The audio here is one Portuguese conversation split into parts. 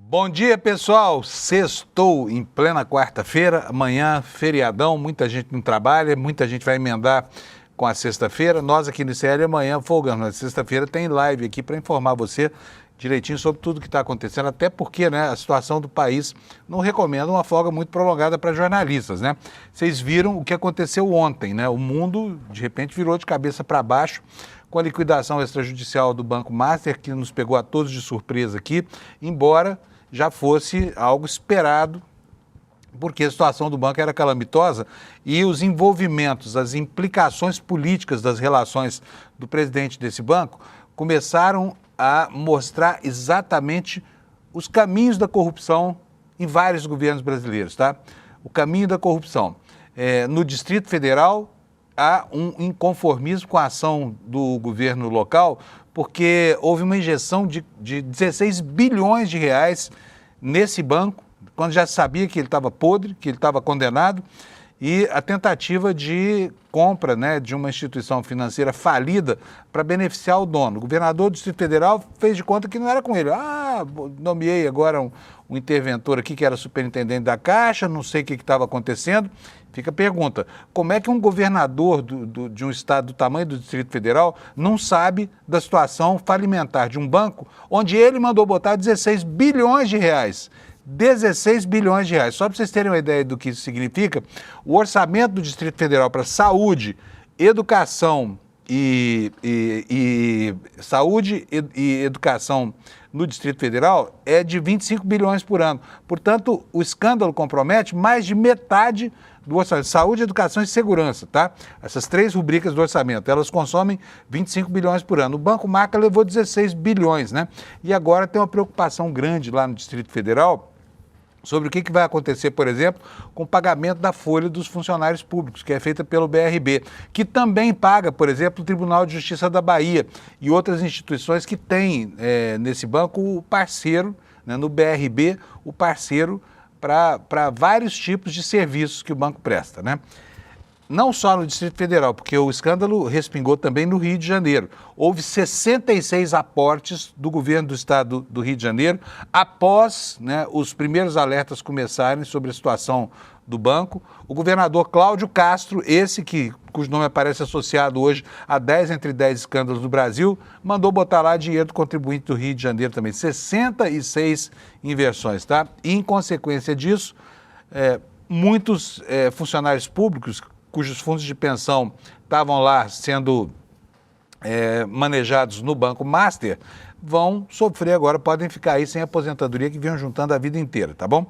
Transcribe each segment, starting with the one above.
Bom dia, pessoal. Sextou em plena quarta-feira, amanhã feriadão, muita gente não trabalha, muita gente vai emendar com a sexta-feira. Nós aqui no ICL amanhã folgamos, na sexta-feira tem live aqui para informar você direitinho sobre tudo que está acontecendo, até porque, né, a situação do país não recomenda uma folga muito prolongada para jornalistas, né? Vocês viram o que aconteceu ontem, né? O mundo, de repente, virou de cabeça para baixo com a liquidação extrajudicial do Banco Master, que nos pegou a todos de surpresa aqui, embora já fosse algo esperado, porque a situação do banco era calamitosa e os envolvimentos, as implicações políticas das relações do presidente desse banco começaram a mostrar exatamente os caminhos da corrupção em vários governos brasileiros, tá? O caminho da corrupção. No Distrito Federal, há um inconformismo com a ação do governo local, porque houve uma injeção de 16 bilhões de reais nesse banco, quando já sabia que ele estava podre, que ele estava condenado, e a tentativa de compra, né, de uma instituição financeira falida para beneficiar o dono. O governador do Distrito Federal fez de conta que não era com ele. Nomeei agora um interventor aqui que era superintendente da Caixa, não sei o que estava acontecendo. Fica a pergunta, como é que um governador de um estado do tamanho do Distrito Federal não sabe da situação falimentar de um banco onde ele mandou botar 16 bilhões de reais? 16 bilhões de reais. Só para vocês terem uma ideia do que isso significa, o orçamento do Distrito Federal para saúde, educação saúde e educação no Distrito Federal é de 25 bilhões por ano. Portanto, o escândalo compromete mais de metade do orçamento. Saúde, educação e segurança, tá? Essas três rubricas do orçamento, elas consomem 25 bilhões por ano. O Banco Maca levou 16 bilhões, né? E agora tem uma preocupação grande lá no Distrito Federal sobre o que vai acontecer, por exemplo, com o pagamento da folha dos funcionários públicos, que é feita pelo BRB, que também paga, por exemplo, o Tribunal de Justiça da Bahia e outras instituições que têm nesse banco o parceiro, né, no BRB, o parceiro para vários tipos de serviços que o banco presta, né? Não só no Distrito Federal, porque o escândalo respingou também no Rio de Janeiro. Houve 66 aportes do governo do estado do Rio de Janeiro após, né, os primeiros alertas começarem sobre a situação do banco. O governador Cláudio Castro, cujo nome aparece associado hoje a 10 entre 10 escândalos do Brasil, mandou botar lá dinheiro do contribuinte do Rio de Janeiro também. 66 inversões, tá? E, em consequência disso, muitos funcionários públicos cujos fundos de pensão estavam lá sendo manejados no Banco Master, vão sofrer agora, podem ficar aí sem aposentadoria que vinham juntando a vida inteira, tá bom?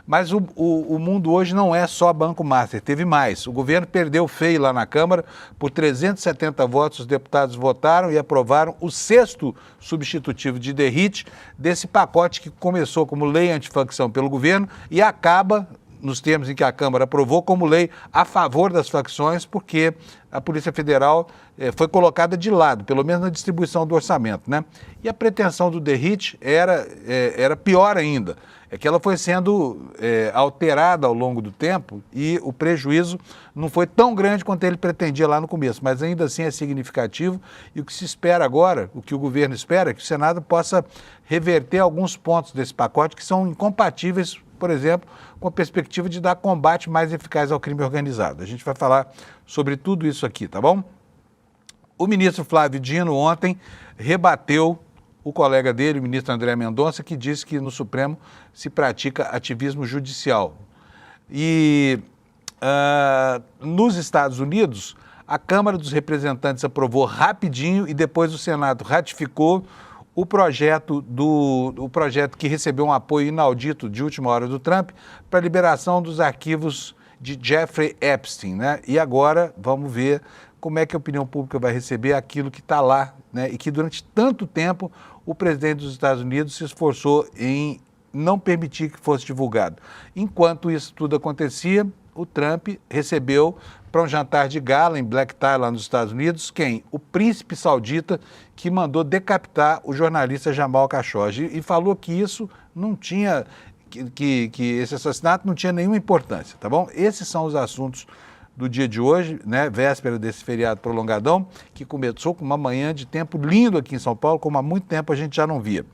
Mas o mundo hoje não é só Banco Master, teve mais. O governo perdeu feio lá na Câmara, por 370 votos os deputados votaram e aprovaram o 6º substitutivo de derrite desse pacote que começou como lei antifacção pelo governo e acaba, nos termos em que a Câmara aprovou, como lei a favor das facções, porque a Polícia Federal foi colocada de lado, pelo menos na distribuição do orçamento, né? E a pretensão do derrite era pior ainda, é que ela foi sendo alterada ao longo do tempo e o prejuízo não foi tão grande quanto ele pretendia lá no começo, mas ainda assim é significativo e o que se espera agora, o que o governo espera, é que o Senado possa reverter alguns pontos desse pacote que são incompatíveis, por exemplo, com a perspectiva de dar combate mais eficaz ao crime organizado. A gente vai falar sobre tudo isso aqui, tá bom? O ministro Flávio Dino ontem rebateu o colega dele, o ministro André Mendonça, que disse que no Supremo se pratica ativismo judicial. E nos Estados Unidos, a Câmara dos Representantes aprovou rapidinho e depois o Senado ratificou o projeto que recebeu um apoio inaudito de última hora do Trump para a liberação dos arquivos de Jeffrey Epstein, né? E agora vamos ver como é que a opinião pública vai receber aquilo que está lá, né? E que durante tanto tempo o presidente dos Estados Unidos se esforçou em não permitir que fosse divulgado. Enquanto isso tudo acontecia, o Trump recebeu para um jantar de gala em Black Tie, lá nos Estados Unidos, quem? O príncipe saudita que mandou decapitar o jornalista Jamal Khashoggi e falou que isso não tinha, que esse assassinato não tinha nenhuma importância, tá bom? Esses são os assuntos do dia de hoje, né, véspera desse feriado prolongadão, que começou com uma manhã de tempo lindo aqui em São Paulo, como há muito tempo a gente já não via.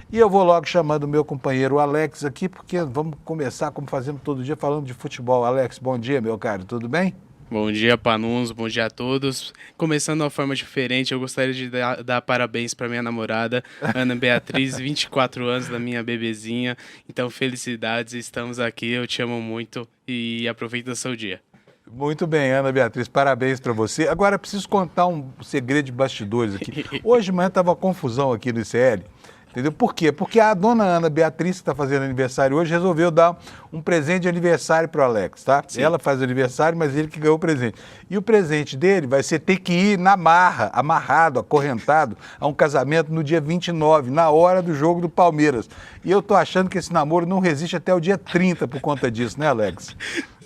E eu vou logo chamando o meu companheiro Alex aqui, porque vamos começar, como fazemos todo dia, falando de futebol. Alex, bom dia, meu caro, tudo bem? Bom dia, Panunzo, bom dia a todos. Começando de uma forma diferente, eu gostaria de dar parabéns para minha namorada, Ana Beatriz, 24 anos da minha bebezinha. Então, felicidades, estamos aqui, eu te amo muito e aproveita o seu dia. Muito bem, Ana Beatriz, parabéns para você. Agora, eu preciso contar um segredo de bastidores aqui. Hoje de manhã estava uma confusão aqui no ICL. Entendeu? Por quê? Porque a dona Ana Beatriz, que está fazendo aniversário hoje, resolveu dar um presente de aniversário para o Alex, tá? Sim. Ela faz aniversário, mas ele que ganhou o presente. E o presente dele vai ser ter que ir na marra, amarrado, acorrentado, a um casamento no dia 29, na hora do jogo do Palmeiras. E eu tô achando que esse namoro não resiste até o dia 30 por conta disso, né, Alex?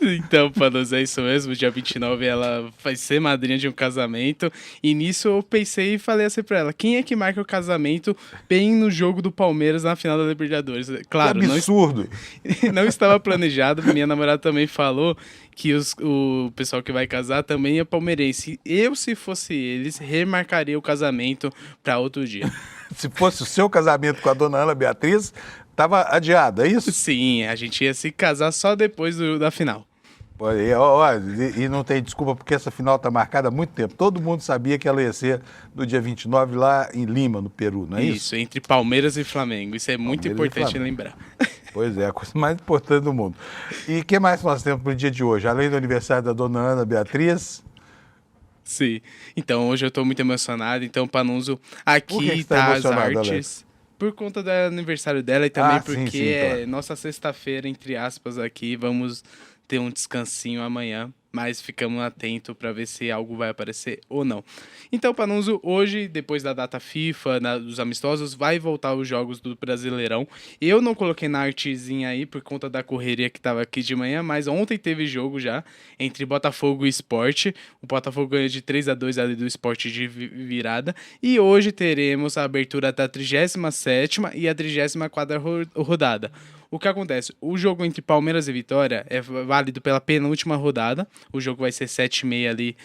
Então, Panos, é isso mesmo. Dia 29 ela vai ser madrinha de um casamento. E nisso eu pensei e falei assim pra ela: quem é que marca o casamento bem no jogo do Palmeiras na final da Libertadores? Claro, Que absurdo! não estava planejado. Minha namorada também falou que o pessoal que vai casar também é palmeirense. Eu, se fosse eles, remarcaria o casamento para outro dia. Se fosse o seu casamento com a dona Ana Beatriz, estava adiado, é isso? Sim, a gente ia se casar só depois da final. E não tem desculpa, porque essa final está marcada há muito tempo. Todo mundo sabia que ela ia ser no dia 29 lá em Lima, no Peru, não é isso? Isso, entre Palmeiras e Flamengo. Isso é muito importante lembrar. Pois é, a coisa mais importante do mundo. E o que mais nós temos para o dia de hoje? Além do aniversário da dona Ana Beatriz... Sim. Então, hoje eu estou muito emocionado. Então, Panunzo, Por que aqui você tá tá as emocionado, artes. Alex? Por conta do aniversário dela e também Sim, porque sim, é claro. nossa sexta-feira, entre aspas, aqui. Vamos ter um descansinho amanhã, mas ficamos atentos para ver se algo vai aparecer ou não. Então, Panunzo, hoje, depois da data FIFA, dos amistosos, vai voltar os jogos do Brasileirão. Eu não coloquei na artezinha aí por conta da correria que estava aqui de manhã, mas ontem teve jogo já entre Botafogo e Sport. O Botafogo ganhou de 3-2 ali do Sport de virada. E hoje teremos a abertura da 37ª e a 34ª rodada. O que acontece? O jogo entre Palmeiras e Vitória é válido pela penúltima rodada. O jogo vai ser 7h30 ali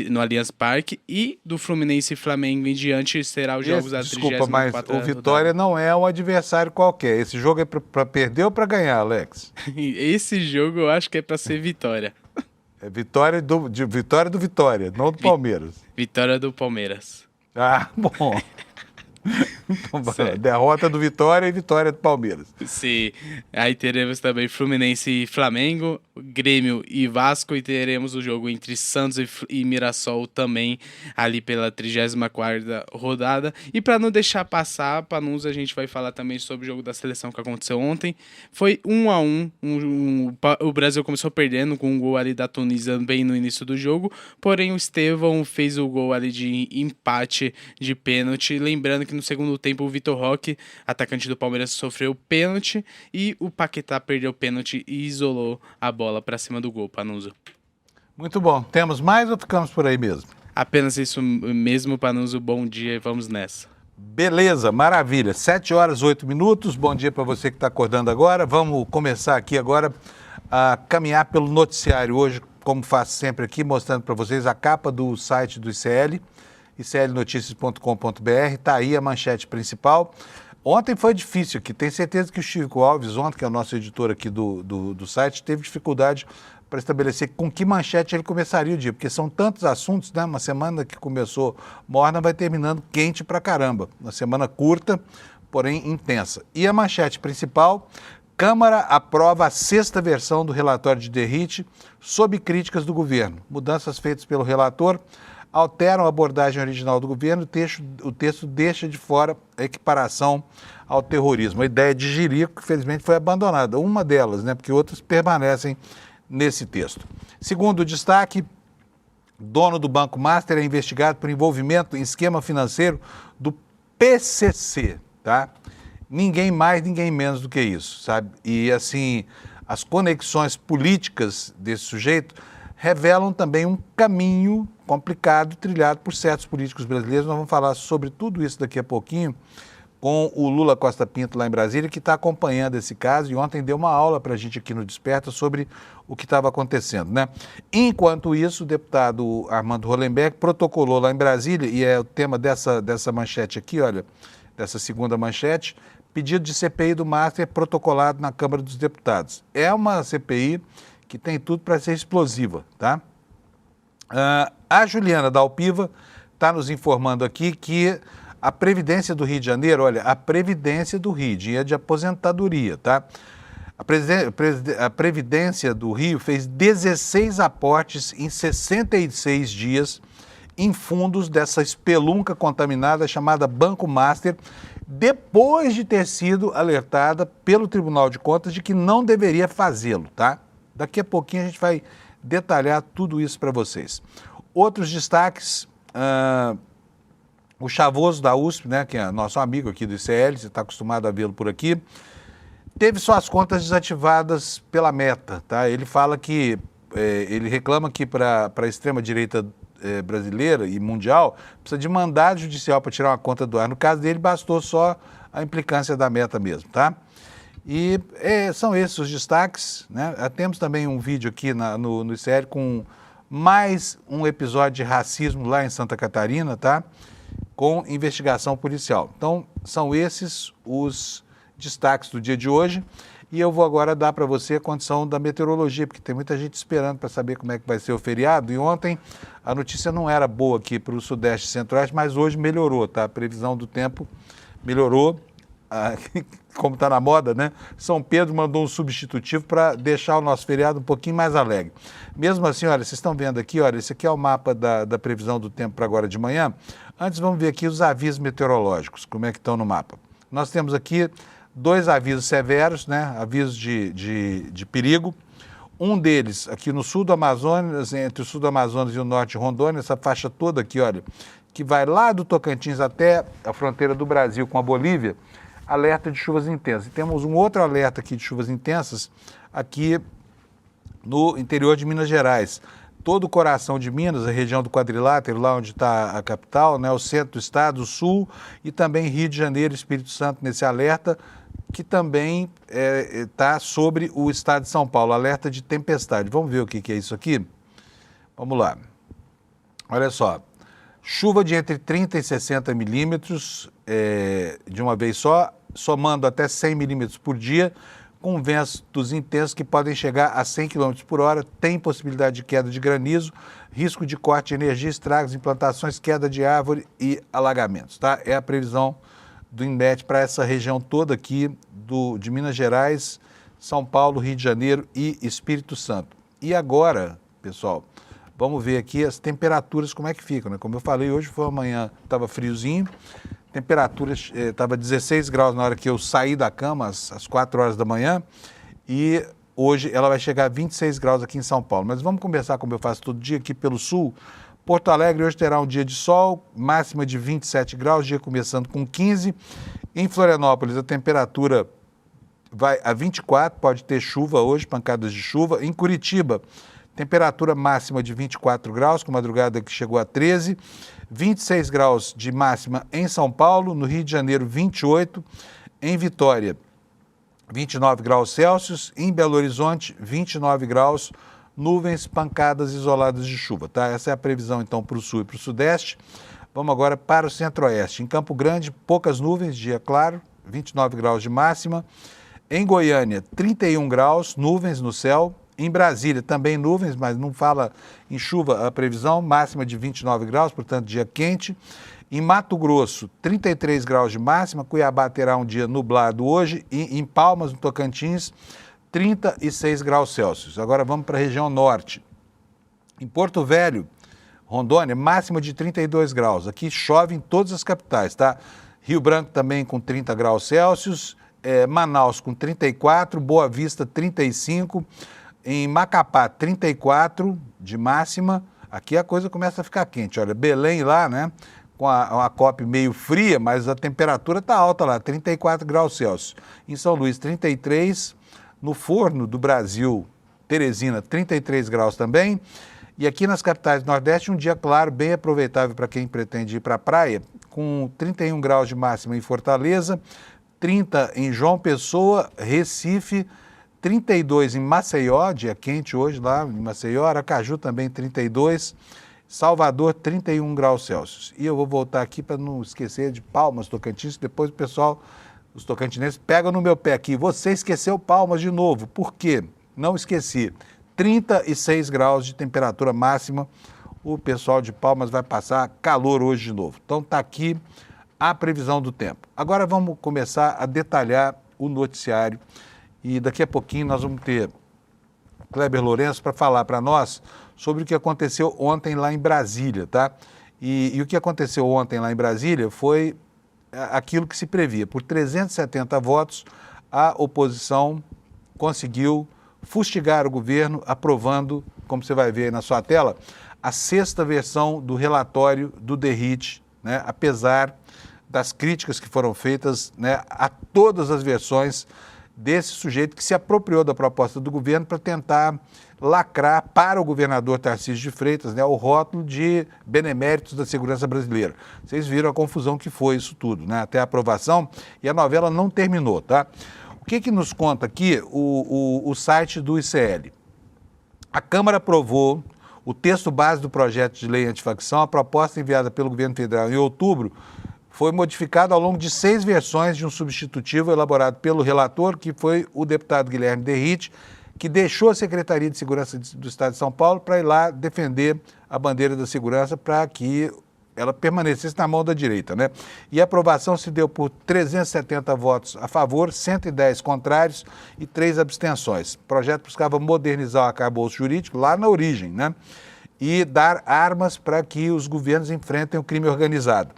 no Allianz Parque. E do Fluminense e Flamengo em diante será os jogos da 34ª Desculpa, mas o Vitória rodada. não é um adversário qualquer. Esse jogo é para perder ou para ganhar, Alex? Esse jogo eu acho que é para ser Vitória. É vitória do Vitória, não do Palmeiras. Vitória do Palmeiras. Ah, bom. Então, Certo. derrota do Vitória e vitória do Palmeiras. Sim, aí teremos também Fluminense e Flamengo, Grêmio e Vasco, e teremos o jogo entre Santos e Mirassol também, ali pela 34ª rodada. E para não deixar passar, Panunzi, a gente vai falar também sobre o jogo da seleção que aconteceu ontem. Foi 1-1, o Brasil começou perdendo com um gol ali da Tunísia bem no início do jogo, porém o Estevão fez o gol ali de empate de pênalti, lembrando que no segundo tempo o Vitor Roque, atacante do Palmeiras, sofreu pênalti e o Paquetá perdeu o pênalti e isolou a bola para cima do gol, Panunzo. Muito bom. Temos mais ou ficamos por aí mesmo? Apenas isso mesmo, Panunzo. Bom dia e vamos nessa. Beleza, maravilha. 7h08. Bom dia para você que está acordando agora. Vamos começar aqui agora a caminhar pelo noticiário hoje, como faço sempre aqui, mostrando para vocês a capa do site do ICL, iclnoticias.com.br. Está aí a manchete principal. Ontem foi difícil aqui. Tenho certeza que o Chico Alves, ontem, que é o nosso editor aqui do site, teve dificuldade para estabelecer com que manchete ele começaria o dia, porque são tantos assuntos, né? Uma semana que começou morna vai terminando quente pra caramba. Uma semana curta, porém intensa. E a manchete principal: Câmara aprova a 6ª versão do relatório de Derrite sob críticas do governo. Mudanças feitas pelo relator alteram a abordagem original do governo. O texto deixa de fora a equiparação ao terrorismo. A ideia de jirico, infelizmente, foi abandonada. Uma delas, né? Porque outras permanecem nesse texto. Segundo destaque, dono do Banco Master é investigado por envolvimento em esquema financeiro do PCC, tá? Ninguém mais, ninguém menos do que isso, sabe? E, assim, as conexões políticas desse sujeito revelam também um caminho complicado trilhado por certos políticos brasileiros. Nós vamos falar sobre tudo isso daqui a pouquinho com o Lula Costa Pinto lá em Brasília, que está acompanhando esse caso e ontem deu uma aula para a gente aqui no Desperta sobre o que estava acontecendo, né? Enquanto isso, o deputado Armando Hollenberg protocolou lá em Brasília, e é o tema dessa manchete aqui, olha, dessa segunda manchete, pedido de CPI do Master protocolado na Câmara dos Deputados. É uma CPI que tem tudo para ser explosiva, tá? A Juliana da Alpiva está nos informando aqui que a Previdência do Rio de Janeiro, olha, a Previdência do Rio, dinheiro de aposentadoria, tá? A Previdência do Rio fez 16 aportes em 66 dias em fundos dessa espelunca contaminada chamada Banco Master, depois de ter sido alertada pelo Tribunal de Contas de que não deveria fazê-lo, tá? Daqui a pouquinho a gente vai detalhar tudo isso para vocês. Outros destaques, o Chavoso da USP, né, que é nosso amigo aqui do ICL, você está acostumado a vê-lo por aqui, teve suas contas desativadas pela Meta, tá? Ele fala que, ele reclama que para a extrema-direita brasileira e mundial, precisa de mandado judicial para tirar uma conta do ar. No caso dele, bastou só a implicância da Meta mesmo, tá? E são esses os destaques, né? Temos também um vídeo aqui no ICL com mais um episódio de racismo lá em Santa Catarina, tá? Com investigação policial. Então, são esses os destaques do dia de hoje. E eu vou agora dar para você a condição da meteorologia, porque tem muita gente esperando para saber como é que vai ser o feriado. E ontem a notícia não era boa aqui para o Sudeste e Centro-Oeste, mas hoje melhorou, tá? A previsão do tempo melhorou, como está na moda, né? São Pedro mandou um substitutivo para deixar o nosso feriado um pouquinho mais alegre. Mesmo assim, olha, vocês estão vendo aqui, olha, esse aqui é o mapa da previsão do tempo para agora de manhã. Antes vamos ver aqui os avisos meteorológicos, como é que estão no mapa. Nós temos aqui 2 avisos severos, né? Avisos de perigo. Um deles aqui no sul do Amazonas, entre o sul do Amazonas e o norte de Rondônia, essa faixa toda aqui, olha, que vai lá do Tocantins até a fronteira do Brasil com a Bolívia, alerta de chuvas intensas. E temos um outro alerta aqui de chuvas intensas aqui no interior de Minas Gerais. Todo o coração de Minas, a região do quadrilátero, lá onde está a capital, né, o centro do estado, o sul, e também Rio de Janeiro e Espírito Santo nesse alerta, que também está sobre o estado de São Paulo, alerta de tempestade. Vamos ver o que é isso aqui? Vamos lá. Olha só, chuva de entre 30 e 60 milímetros de uma vez só, somando até 100 milímetros por dia, com ventos intensos que podem chegar a 100 km por hora, tem possibilidade de queda de granizo, risco de corte de energia, estragos em plantações, queda de árvore e alagamentos, tá? É a previsão do INMET para essa região toda aqui de Minas Gerais, São Paulo, Rio de Janeiro e Espírito Santo. E agora, pessoal, vamos ver aqui as temperaturas, como é que ficam, né? Como eu falei, hoje foi amanhã, estava friozinho, temperatura estava 16 graus na hora que eu saí da cama, às 4 horas da manhã, e hoje ela vai chegar a 26 graus aqui em São Paulo. Mas vamos conversar, como eu faço todo dia, aqui pelo sul. Porto Alegre hoje terá um dia de sol, máxima de 27 graus, dia começando com 15. Em Florianópolis, a temperatura vai a 24, pode ter chuva hoje, pancadas de chuva. Em Curitiba, temperatura máxima de 24 graus, com madrugada que chegou a 13. 26 graus de máxima em São Paulo, no Rio de Janeiro, 28. Em Vitória, 29 graus Celsius. Em Belo Horizonte, 29 graus, nuvens, pancadas isoladas de chuva, tá? Essa é a previsão, então, para o sul e para o sudeste. Vamos agora para o centro-oeste. Em Campo Grande, poucas nuvens, dia claro, 29 graus de máxima. Em Goiânia, 31 graus, nuvens no céu. Em Brasília, também nuvens, mas não fala em chuva a previsão, máxima de 29 graus, portanto, dia quente. Em Mato Grosso, 33 graus de máxima. Cuiabá terá um dia nublado hoje. E em Palmas, no Tocantins, 36 graus Celsius. Agora vamos para a região norte. Em Porto Velho, Rondônia, máxima de 32 graus. Aqui chove em todas as capitais, tá? Rio Branco também com 30 graus Celsius. Manaus com 34, Boa Vista 35. Em Macapá, 34 de máxima. Aqui a coisa começa a ficar quente. Olha, Belém lá, né? Com a COP meio fria, mas a temperatura está alta lá, 34 graus Celsius. Em São Luís, 33. No Forno do Brasil, Teresina, 33 graus também. E aqui nas capitais do Nordeste, um dia claro, bem aproveitável para quem pretende ir para a praia, com 31 graus de máxima em Fortaleza, 30 em João Pessoa, Recife, 32 em Maceió, dia quente hoje lá em Maceió, Aracaju também 32, Salvador, 31 graus Celsius. E eu vou voltar aqui para não esquecer de Palmas, Tocantins, depois o pessoal, os tocantinenses, pegam no meu pé aqui. Você esqueceu Palmas de novo. Por quê? Não esqueci. 36 graus de temperatura máxima. O pessoal de Palmas vai passar calor hoje de novo. Então está aqui a previsão do tempo. Agora vamos começar a detalhar o noticiário e daqui a pouquinho nós vamos ter Kleber Lourenço para falar para nós sobre o que aconteceu ontem lá em Brasília, tá? E o que aconteceu ontem lá em Brasília foi aquilo que se previa. Por 370 votos, a oposição conseguiu fustigar o governo, aprovando, como você vai ver aí na sua tela, a sexta versão do relatório do DERIT, né? Apesar das críticas que foram feitas, né, a todas as versões desse sujeito que se apropriou da proposta do governo para tentar lacrar para o governador Tarcísio de Freitas, né, o rótulo de beneméritos da segurança brasileira. Vocês viram a confusão que foi isso tudo, né, até a aprovação, e a novela não terminou, tá? O que nos conta aqui o site do ICL? A Câmara aprovou o texto base do projeto de lei antifacção. A proposta enviada pelo governo federal em outubro foi modificado ao longo de 6 versões de um substitutivo elaborado pelo relator, que foi o deputado Guilherme Derrite, que deixou a Secretaria de Segurança do Estado de São Paulo para ir lá defender a bandeira da segurança para que ela permanecesse na mão da direita, né? E a aprovação se deu por 370 votos a favor, 110 contrários e 3 abstenções. O projeto buscava modernizar o arcabouço jurídico lá na origem, né? E dar armas para que os governos enfrentem o crime organizado.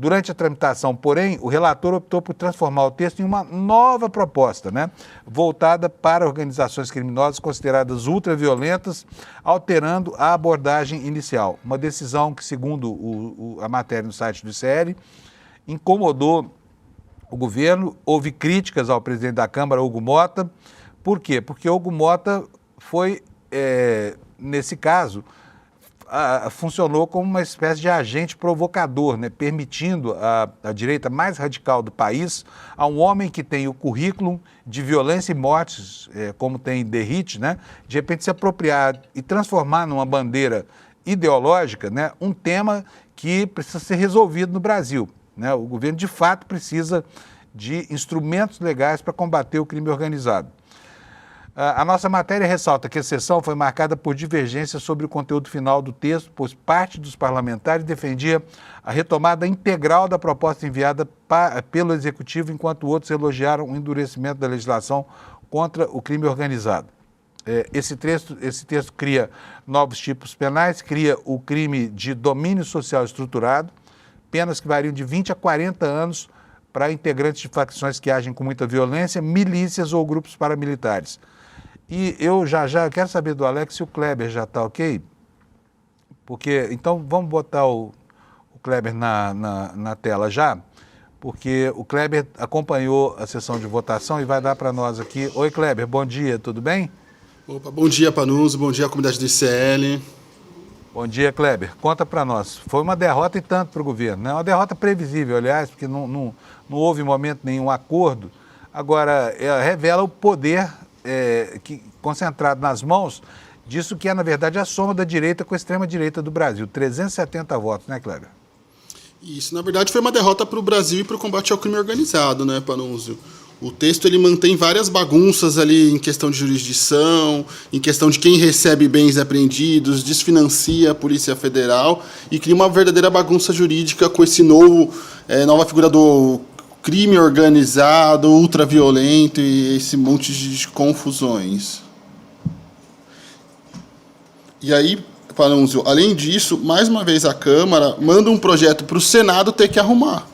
Durante a tramitação, porém, o relator optou por transformar o texto em uma nova proposta, né, voltada para organizações criminosas consideradas ultraviolentas, alterando a abordagem inicial. Uma decisão que, segundo a matéria no site do ICL, incomodou o governo. Houve críticas ao presidente da Câmara, Hugo Mota. Por quê? Porque Hugo Mota foi, nesse caso, funcionou como uma espécie de agente provocador, né, permitindo à direita mais radical do país, a um homem que tem o currículo de violência e mortes, como tem Derrite, né, de repente se apropriar e transformar numa bandeira ideológica, né, um tema que precisa ser resolvido no Brasil, né? O governo, de fato, precisa de instrumentos legais para combater o crime organizado. A nossa matéria ressalta que a sessão foi marcada por divergências sobre o conteúdo final do texto, pois parte dos parlamentares defendia a retomada integral da proposta enviada pelo Executivo, enquanto outros elogiaram o endurecimento da legislação contra o crime organizado. Esse texto cria novos tipos penais, cria o crime de domínio social estruturado, penas que variam de 20 a 40 anos para integrantes de facções que agem com muita violência, milícias ou grupos paramilitares. E eu já quero saber do Alex se o Kleber já está ok, porque, então vamos botar o Kleber na tela já, porque o Kleber acompanhou a sessão de votação e vai dar para nós aqui. Oi, Kleber, bom dia, tudo bem? Opa, bom dia, Panuso, bom dia à comunidade do ICL. Bom dia, Kleber. Conta para nós. Foi uma derrota e tanto para o governo, né? Uma derrota previsível, aliás, porque não houve em momento nenhum acordo. Agora, ela revela o poder concentrado nas mãos disso que é, na verdade, a soma da direita com a extrema-direita do Brasil. 370 votos, né, Kleber? Isso, na verdade, foi uma derrota para o Brasil e para o combate ao crime organizado, né, Panunzio? O texto ele mantém várias bagunças ali em questão de jurisdição, em questão de quem recebe bens apreendidos, desfinancia a Polícia Federal e cria uma verdadeira bagunça jurídica com esse nova figura do crime organizado, ultraviolento e esse monte de confusões. E aí, Panunzio, além disso, mais uma vez a Câmara manda um projeto para o Senado ter que arrumar.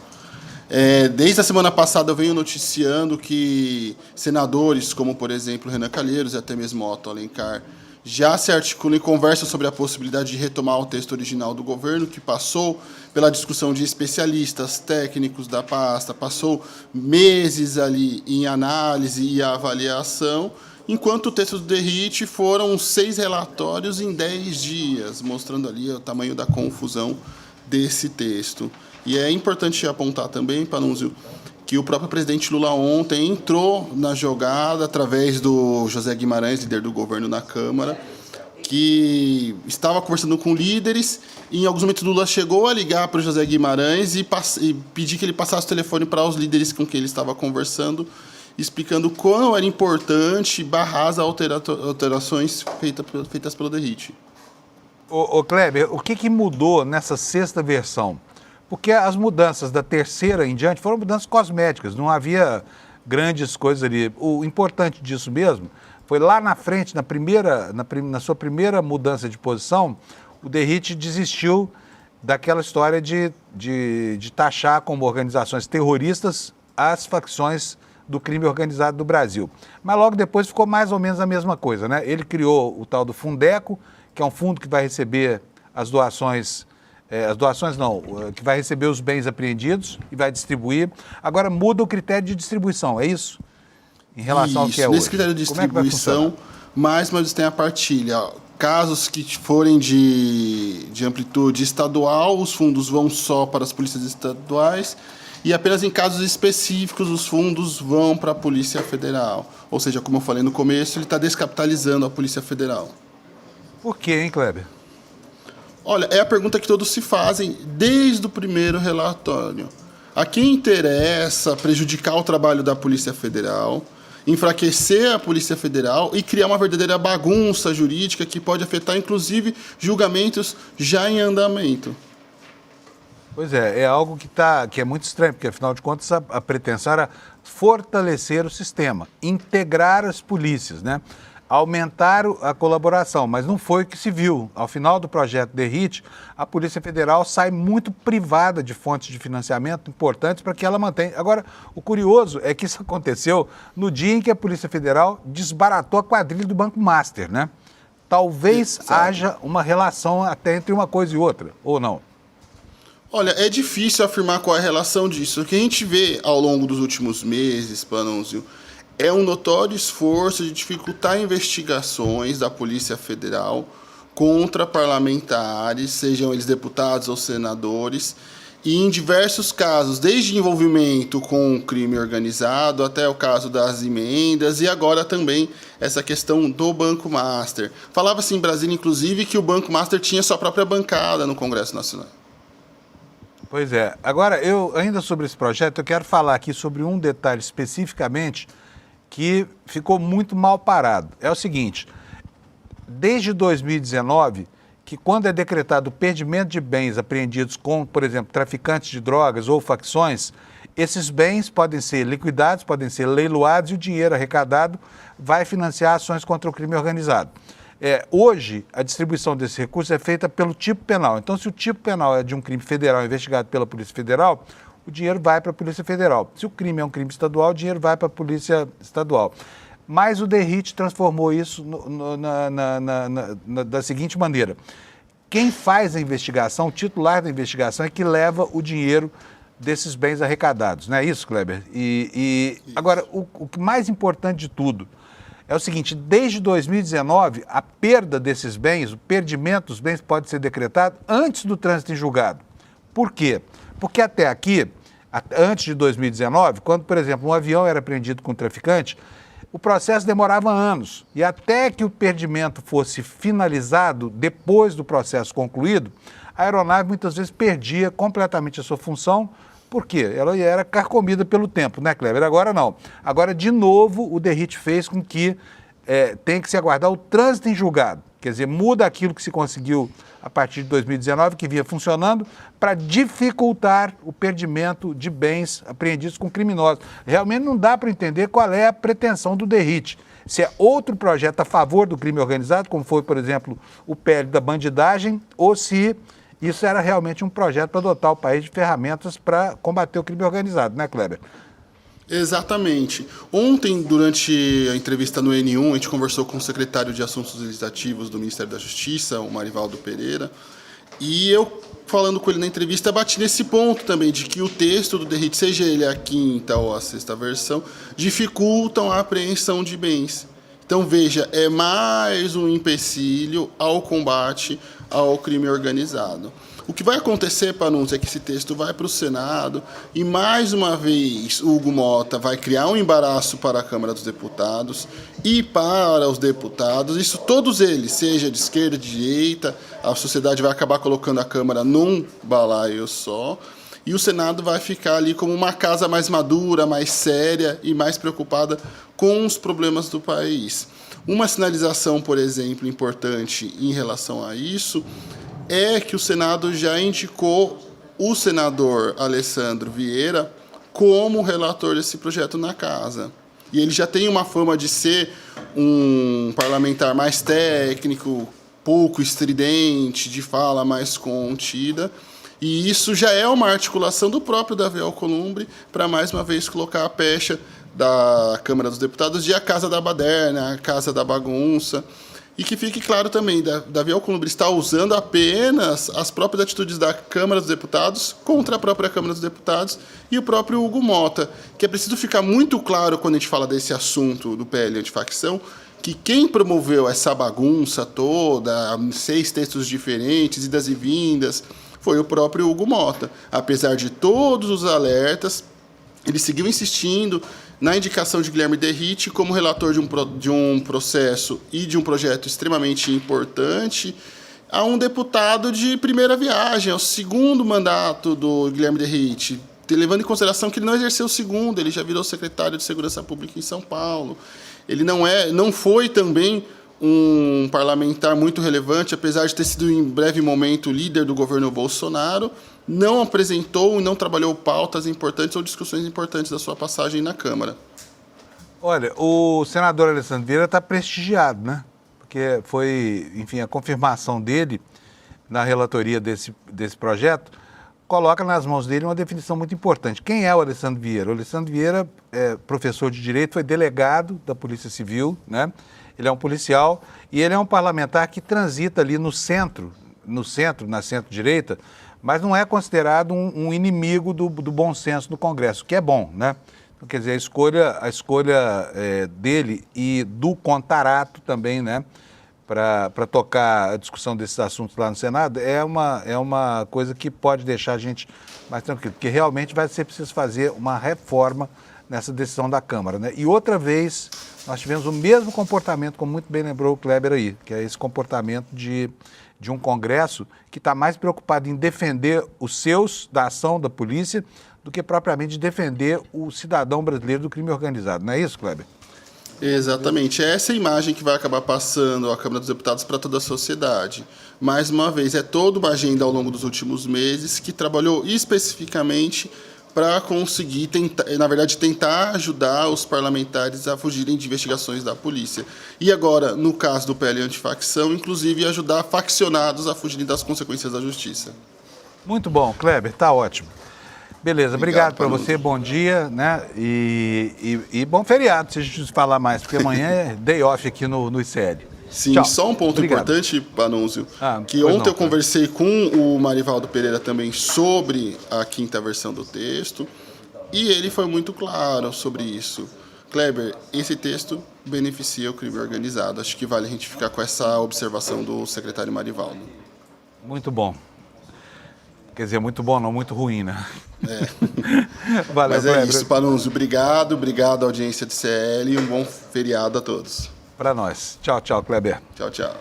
Desde a semana passada eu venho noticiando que senadores, como por exemplo Renan Calheiros e até mesmo Otto Alencar, já se articulam e conversam sobre a possibilidade de retomar o texto original do governo, que passou pela discussão de especialistas técnicos da pasta, passou meses ali em análise e avaliação, enquanto o texto do Derrite foram 6 relatórios em 10 dias, mostrando ali o tamanho da confusão desse texto. E é importante apontar também, Panunzio, que o próprio presidente Lula ontem entrou na jogada através do José Guimarães, líder do governo na Câmara, que estava conversando com líderes e em alguns momentos Lula chegou a ligar para o José Guimarães e pedir que ele passasse o telefone para os líderes com quem ele estava conversando, explicando quão era importante barrar as alterações feitas pelo DERIT. Ô Kleber, o que mudou nessa sexta versão? Porque as mudanças da terceira em diante foram mudanças cosméticas, não havia grandes coisas ali. O importante disso mesmo foi lá na frente, na sua primeira mudança de posição, o DERIT desistiu daquela história de taxar como organizações terroristas as facções do crime organizado do Brasil. Mas logo depois ficou mais ou menos a mesma coisa, né? Ele criou o tal do Fundeco, que é um fundo que vai receber que vai receber os bens apreendidos e vai distribuir. Agora muda o critério de distribuição, é isso? Em relação ao que é hoje. Nesse critério de distribuição, mais uma vez tem a partilha. Casos que forem de amplitude estadual, os fundos vão só para as polícias estaduais e apenas em casos específicos os fundos vão para a Polícia Federal. Ou seja, como eu falei no começo, ele está descapitalizando a Polícia Federal. Por quê, hein, Kleber? Olha, é a pergunta que todos se fazem desde o primeiro relatório. A quem interessa prejudicar o trabalho da Polícia Federal, enfraquecer a Polícia Federal e criar uma verdadeira bagunça jurídica que pode afetar, inclusive, julgamentos já em andamento. Pois é algo que é muito estranho, porque, afinal de contas, a pretensão era fortalecer o sistema, integrar as polícias, né? Aumentar a colaboração, mas não foi o que se viu. Ao final do projeto DERIT, a Polícia Federal sai muito privada de fontes de financiamento importantes para que ela mantenha. Agora, o curioso é que isso aconteceu no dia em que a Polícia Federal desbaratou a quadrilha do Banco Master, né? Talvez haja uma relação até entre uma coisa e outra, ou não? Olha, é difícil afirmar qual é a relação disso. O que a gente vê ao longo dos últimos meses, Panunzio, é um notório esforço de dificultar investigações da Polícia Federal contra parlamentares, sejam eles deputados ou senadores, e em diversos casos, desde envolvimento com o crime organizado até o caso das emendas e agora também essa questão do Banco Master. Falava-se em Brasília, inclusive, que o Banco Master tinha sua própria bancada no Congresso Nacional. Pois é. Agora, ainda sobre esse projeto, eu quero falar aqui sobre um detalhe especificamente que ficou muito mal parado. É o seguinte, desde 2019, que quando é decretado o perdimento de bens apreendidos com, por exemplo, traficantes de drogas ou facções, esses bens podem ser liquidados, podem ser leiloados e o dinheiro arrecadado vai financiar ações contra o crime organizado. Hoje, a distribuição desse recurso é feita pelo tipo penal. Então, se o tipo penal é de um crime federal investigado pela Polícia Federal, o dinheiro vai para a Polícia Federal. Se o crime é um crime estadual, o dinheiro vai para a Polícia Estadual. Mas o DERIT transformou isso da seguinte maneira. Quem faz a investigação, o titular da investigação, é que leva o dinheiro desses bens arrecadados. Não é isso, Kleber? Agora, o mais importante de tudo é o seguinte, desde 2019, a perda desses bens, o perdimento dos bens pode ser decretado antes do trânsito em julgado. Por quê? Porque até aqui, antes de 2019, quando, por exemplo, um avião era apreendido com um traficante, o processo demorava anos. E até que o perdimento fosse finalizado, depois do processo concluído, a aeronave muitas vezes perdia completamente a sua função. Por quê? Ela era carcomida pelo tempo, né, Kleber? Agora não. Agora, de novo, o DERIT fez com que tem que se aguardar o trânsito em julgado. Quer dizer, muda aquilo que se conseguiu a partir de 2019, que vinha funcionando, para dificultar o perdimento de bens apreendidos com criminosos. Realmente não dá para entender qual é a pretensão do DERIT. Se é outro projeto a favor do crime organizado, como foi, por exemplo, o PL da bandidagem, ou se isso era realmente um projeto para dotar o país de ferramentas para combater o crime organizado, né, Kleber? Exatamente. Ontem, durante a entrevista no N1, a gente conversou com o secretário de Assuntos Legislativos do Ministério da Justiça, o Marivaldo Pereira, e eu, falando com ele na entrevista, bati nesse ponto também, de que o texto do DERIT, seja ele a quinta ou a sexta versão, dificultam a apreensão de bens. Então, veja, é mais um empecilho ao combate ao crime organizado. O que vai acontecer, Panunzio, é que esse texto vai para o Senado e, mais uma vez, o Hugo Motta vai criar um embaraço para a Câmara dos Deputados e para os deputados. Isso todos eles, seja de esquerda, de direita, a sociedade vai acabar colocando a Câmara num balaio só. E o Senado vai ficar ali como uma casa mais madura, mais séria e mais preocupada com os problemas do país. Uma sinalização, por exemplo, importante em relação a isso é que o Senado já indicou o senador Alessandro Vieira como relator desse projeto na casa. E ele já tem uma fama de ser um parlamentar mais técnico, pouco estridente, de fala mais contida. E isso já é uma articulação do próprio Davi Alcolumbre para, mais uma vez, colocar a pecha da Câmara dos Deputados de a casa da baderna, a casa da bagunça. E que fique claro também, Davi Alcolumbre está usando apenas as próprias atitudes da Câmara dos Deputados contra a própria Câmara dos Deputados e o próprio Hugo Motta, que é preciso ficar muito claro quando a gente fala desse assunto do PL antifacção, que quem promoveu essa bagunça toda, 6 textos diferentes, idas e vindas, foi o próprio Hugo Motta. Apesar de todos os alertas, ele seguiu insistindo na indicação de Guilherme Derrite como relator de um processo e de um projeto extremamente importante a um deputado de primeira viagem, ao segundo mandato do Guilherme Derrite, levando em consideração que ele não exerceu o segundo, ele já virou secretário de Segurança Pública em São Paulo. Ele não foi também um parlamentar muito relevante, apesar de ter sido em breve momento líder do governo Bolsonaro, não apresentou e não trabalhou pautas importantes ou discussões importantes da sua passagem na Câmara. Olha, o senador Alessandro Vieira está prestigiado, né? Porque foi, enfim, a confirmação dele na relatoria desse projeto coloca nas mãos dele uma definição muito importante. Quem é o Alessandro Vieira? O Alessandro Vieira é professor de Direito, foi delegado da Polícia Civil, né? Ele é um policial e ele é um parlamentar que transita ali na centro-direita, mas não é considerado um inimigo do bom senso do Congresso, que é bom, né? Então, quer dizer, a escolha dele e do Contarato também, né? Para tocar a discussão desses assuntos lá no Senado, é uma coisa que pode deixar a gente mais tranquilo, porque realmente vai ser preciso fazer uma reforma nessa decisão da Câmara, né? E outra vez nós tivemos o mesmo comportamento, como muito bem lembrou o Kleber aí, que é esse comportamento de um Congresso que está mais preocupado em defender os seus da ação da polícia do que propriamente defender o cidadão brasileiro do crime organizado. Não é isso, Kleber? Exatamente. É essa imagem que vai acabar passando a Câmara dos Deputados para toda a sociedade. Mais uma vez, é toda uma agenda ao longo dos últimos meses que trabalhou especificamente para conseguir, tentar ajudar os parlamentares a fugirem de investigações da polícia. E agora, no caso do PL antifacção, inclusive ajudar faccionados a fugirem das consequências da justiça. Muito bom, Kleber, tá ótimo. Beleza, obrigado para você, bom dia, né? E bom feriado, se a gente falar mais, porque amanhã é day off aqui no ICL. Sim, tchau. Só um ponto importante, Panunzio, que ontem eu conversei com o Marivaldo Pereira também sobre a 5ª versão do texto, e ele foi muito claro sobre isso. Kleber, esse texto beneficia o crime organizado. Acho que vale a gente ficar com essa observação do secretário Marivaldo. Muito bom. Quer dizer, muito bom, não muito ruim, né? Valeu, mas é Kleber. isso, Panunzio. Obrigado à audiência do CL e um bom feriado a todos. Para nós. Tchau, Kleber. Tchau.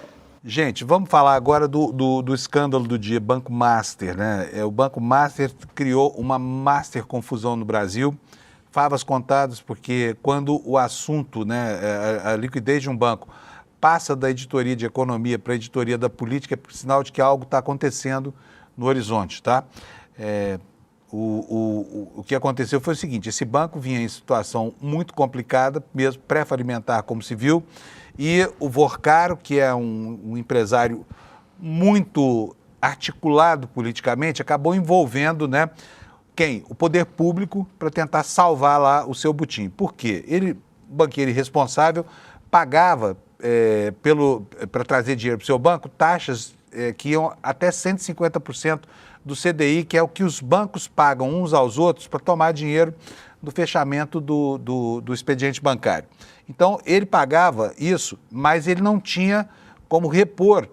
Gente, vamos falar agora do escândalo do dia, Banco Master, né? O Banco Master criou uma master confusão no Brasil, favas contadas, porque quando o assunto, né, a liquidez de um banco, passa da editoria de economia para a editoria da política, é sinal de que algo está acontecendo no horizonte, tá? O que aconteceu foi o seguinte: esse banco vinha em situação muito complicada, mesmo pré-falimentar, como se viu, e o Vorcaro, que é um empresário muito articulado politicamente, acabou envolvendo, né, o poder público, para tentar salvar lá o seu butim. Por quê? Ele, banqueiro irresponsável, pagava para trazer dinheiro para o seu banco taxas que iam até 150% do CDI, que é o que os bancos pagam uns aos outros para tomar dinheiro do fechamento do expediente bancário. Então, ele pagava isso, mas ele não tinha como repor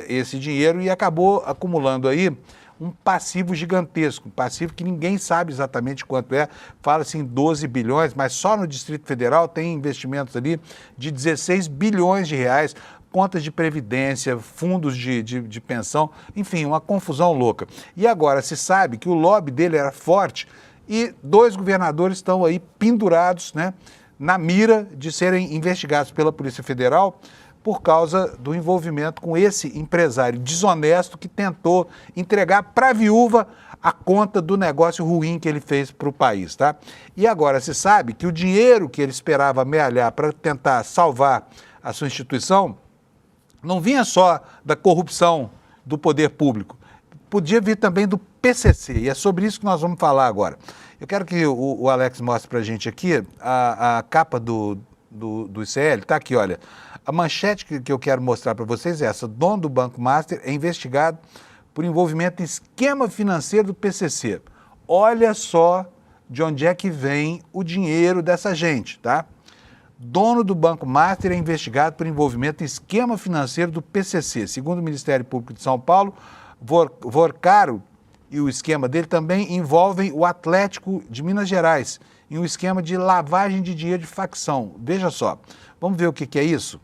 esse dinheiro e acabou acumulando aí um passivo gigantesco, um passivo que ninguém sabe exatamente quanto é, fala-se em 12 bilhões, mas só no Distrito Federal tem investimentos ali de 16 bilhões de reais, contas de previdência, fundos de pensão, enfim, uma confusão louca. E agora se sabe que o lobby dele era forte e 2 governadores estão aí pendurados, né, na mira de serem investigados pela Polícia Federal por causa do envolvimento com esse empresário desonesto que tentou entregar para a viúva a conta do negócio ruim que ele fez para o país, tá? E agora se sabe que o dinheiro que ele esperava amealhar para tentar salvar a sua instituição não vinha só da corrupção do poder público, podia vir também do PCC, e é sobre isso que nós vamos falar agora. Eu quero que o Alex mostre para a gente aqui a capa do ICL, tá aqui, olha. A manchete que eu quero mostrar para vocês é essa: dono do Banco Master é investigado por envolvimento em esquema financeiro do PCC. Olha só de onde é que vem o dinheiro dessa gente, tá? Dono do Banco Master é investigado por envolvimento em esquema financeiro do PCC. Segundo o Ministério Público de São Paulo, Vorcaro e o esquema dele também envolvem o Atlético de Minas Gerais em um esquema de lavagem de dinheiro de facção. Veja só, vamos ver o que é isso?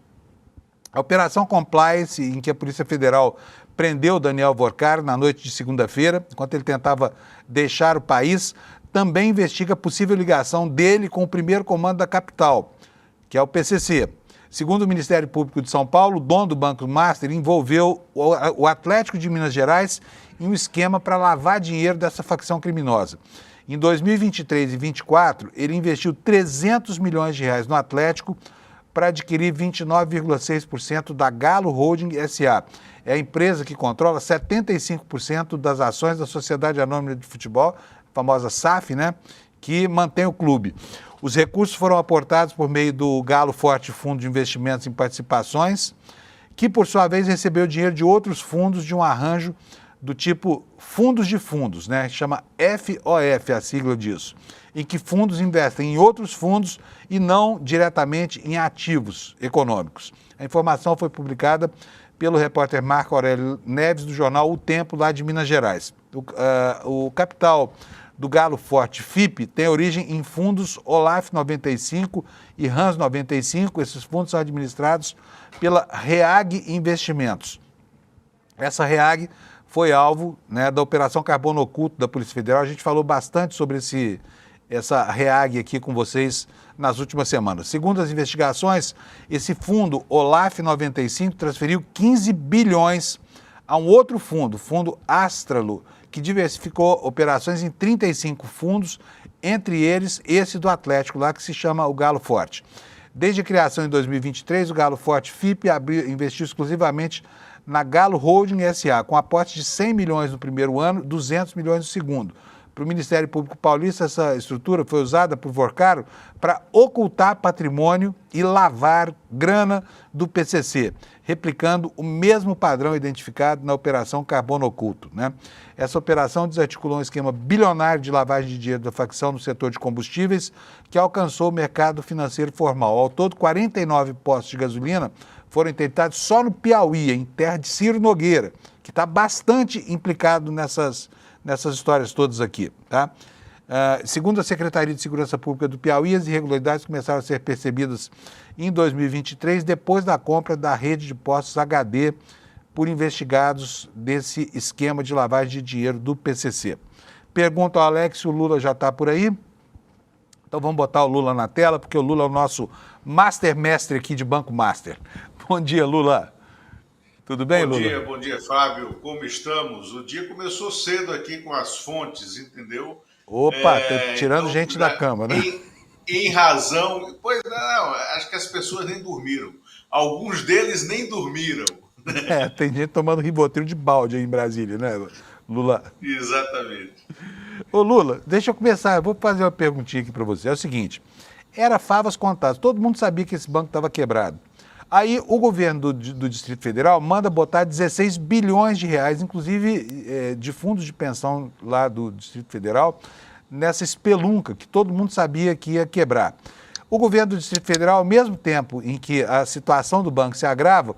A Operação Compliance, em que a Polícia Federal prendeu Daniel Vorcaro na noite de segunda-feira, enquanto ele tentava deixar o país, também investiga a possível ligação dele com o primeiro comando da capital, que é o PCC. Segundo o Ministério Público de São Paulo, o dono do Banco Master envolveu o Atlético de Minas Gerais em um esquema para lavar dinheiro dessa facção criminosa. Em 2023 e 2024, ele investiu 300 milhões de reais no Atlético para adquirir 29,6% da Galo Holding S.A. É a empresa que controla 75% das ações da Sociedade Anônima de Futebol, a famosa SAF, né, que mantém o clube. Os recursos foram aportados por meio do Galo Forte Fundo de Investimentos em Participações, que, por sua vez, recebeu dinheiro de outros fundos de um arranjo do tipo fundos de fundos, né? Chama FOF, a sigla disso, em que fundos investem em outros fundos e não diretamente em ativos econômicos. A informação foi publicada pelo repórter Marco Aurélio Neves, do jornal O Tempo, lá de Minas Gerais. O capital do Galo Forte FIP tem origem em fundos Olaf 95 e Hans 95. Esses fundos são administrados pela REAG Investimentos. Essa REAG foi alvo, né, da Operação Carbono Oculto da Polícia Federal. A gente falou bastante sobre essa REAG aqui com vocês nas últimas semanas. Segundo as investigações, esse fundo Olaf 95 transferiu 15 bilhões a um outro fundo, o fundo Astralo, que diversificou operações em 35 fundos, entre eles esse do Atlético lá, que se chama o Galo Forte. Desde a criação em 2023, o Galo Forte FIP investiu exclusivamente na Galo Holding S.A., com aporte de 100 milhões no primeiro ano, 200 milhões no segundo. Para o Ministério Público Paulista, essa estrutura foi usada por Vorcaro para ocultar patrimônio e lavar grana do PCC, replicando o mesmo padrão identificado na Operação Carbono Oculto, né? Essa operação desarticulou um esquema bilionário de lavagem de dinheiro da facção no setor de combustíveis, que alcançou o mercado financeiro formal. Ao todo, 49 postos de gasolina foram intentados só no Piauí, em terra de Ciro Nogueira, que está bastante implicado nessas histórias todas aqui, tá? Segundo a Secretaria de Segurança Pública do Piauí, as irregularidades começaram a ser percebidas em 2023, depois da compra da rede de postos HD por investigados desse esquema de lavagem de dinheiro do PCC. Pergunta ao Alex se o Lula já está por aí. Então vamos botar o Lula na tela, porque o Lula é o nosso mestre aqui de Banco Master. Bom dia, Lula. Tudo bem, Lula? Bom dia, Fábio. Como estamos? O dia começou cedo aqui com as fontes, entendeu? Opa, tirando então, gente da cama, né? Em razão... Pois não, acho que as pessoas nem dormiram. Alguns deles nem dormiram. Tem gente tomando Rivotril de balde aí em Brasília, né, Lula? Exatamente. Ô, Lula, deixa eu começar. Eu vou fazer uma perguntinha aqui para você. É o seguinte, era favas contadas. Todo mundo sabia que esse banco estava quebrado. Aí o governo do Distrito Federal manda botar 16 bilhões de reais, inclusive de fundos de pensão lá do Distrito Federal, nessa espelunca que todo mundo sabia que ia quebrar. O governo do Distrito Federal, ao mesmo tempo em que a situação do banco se agrava,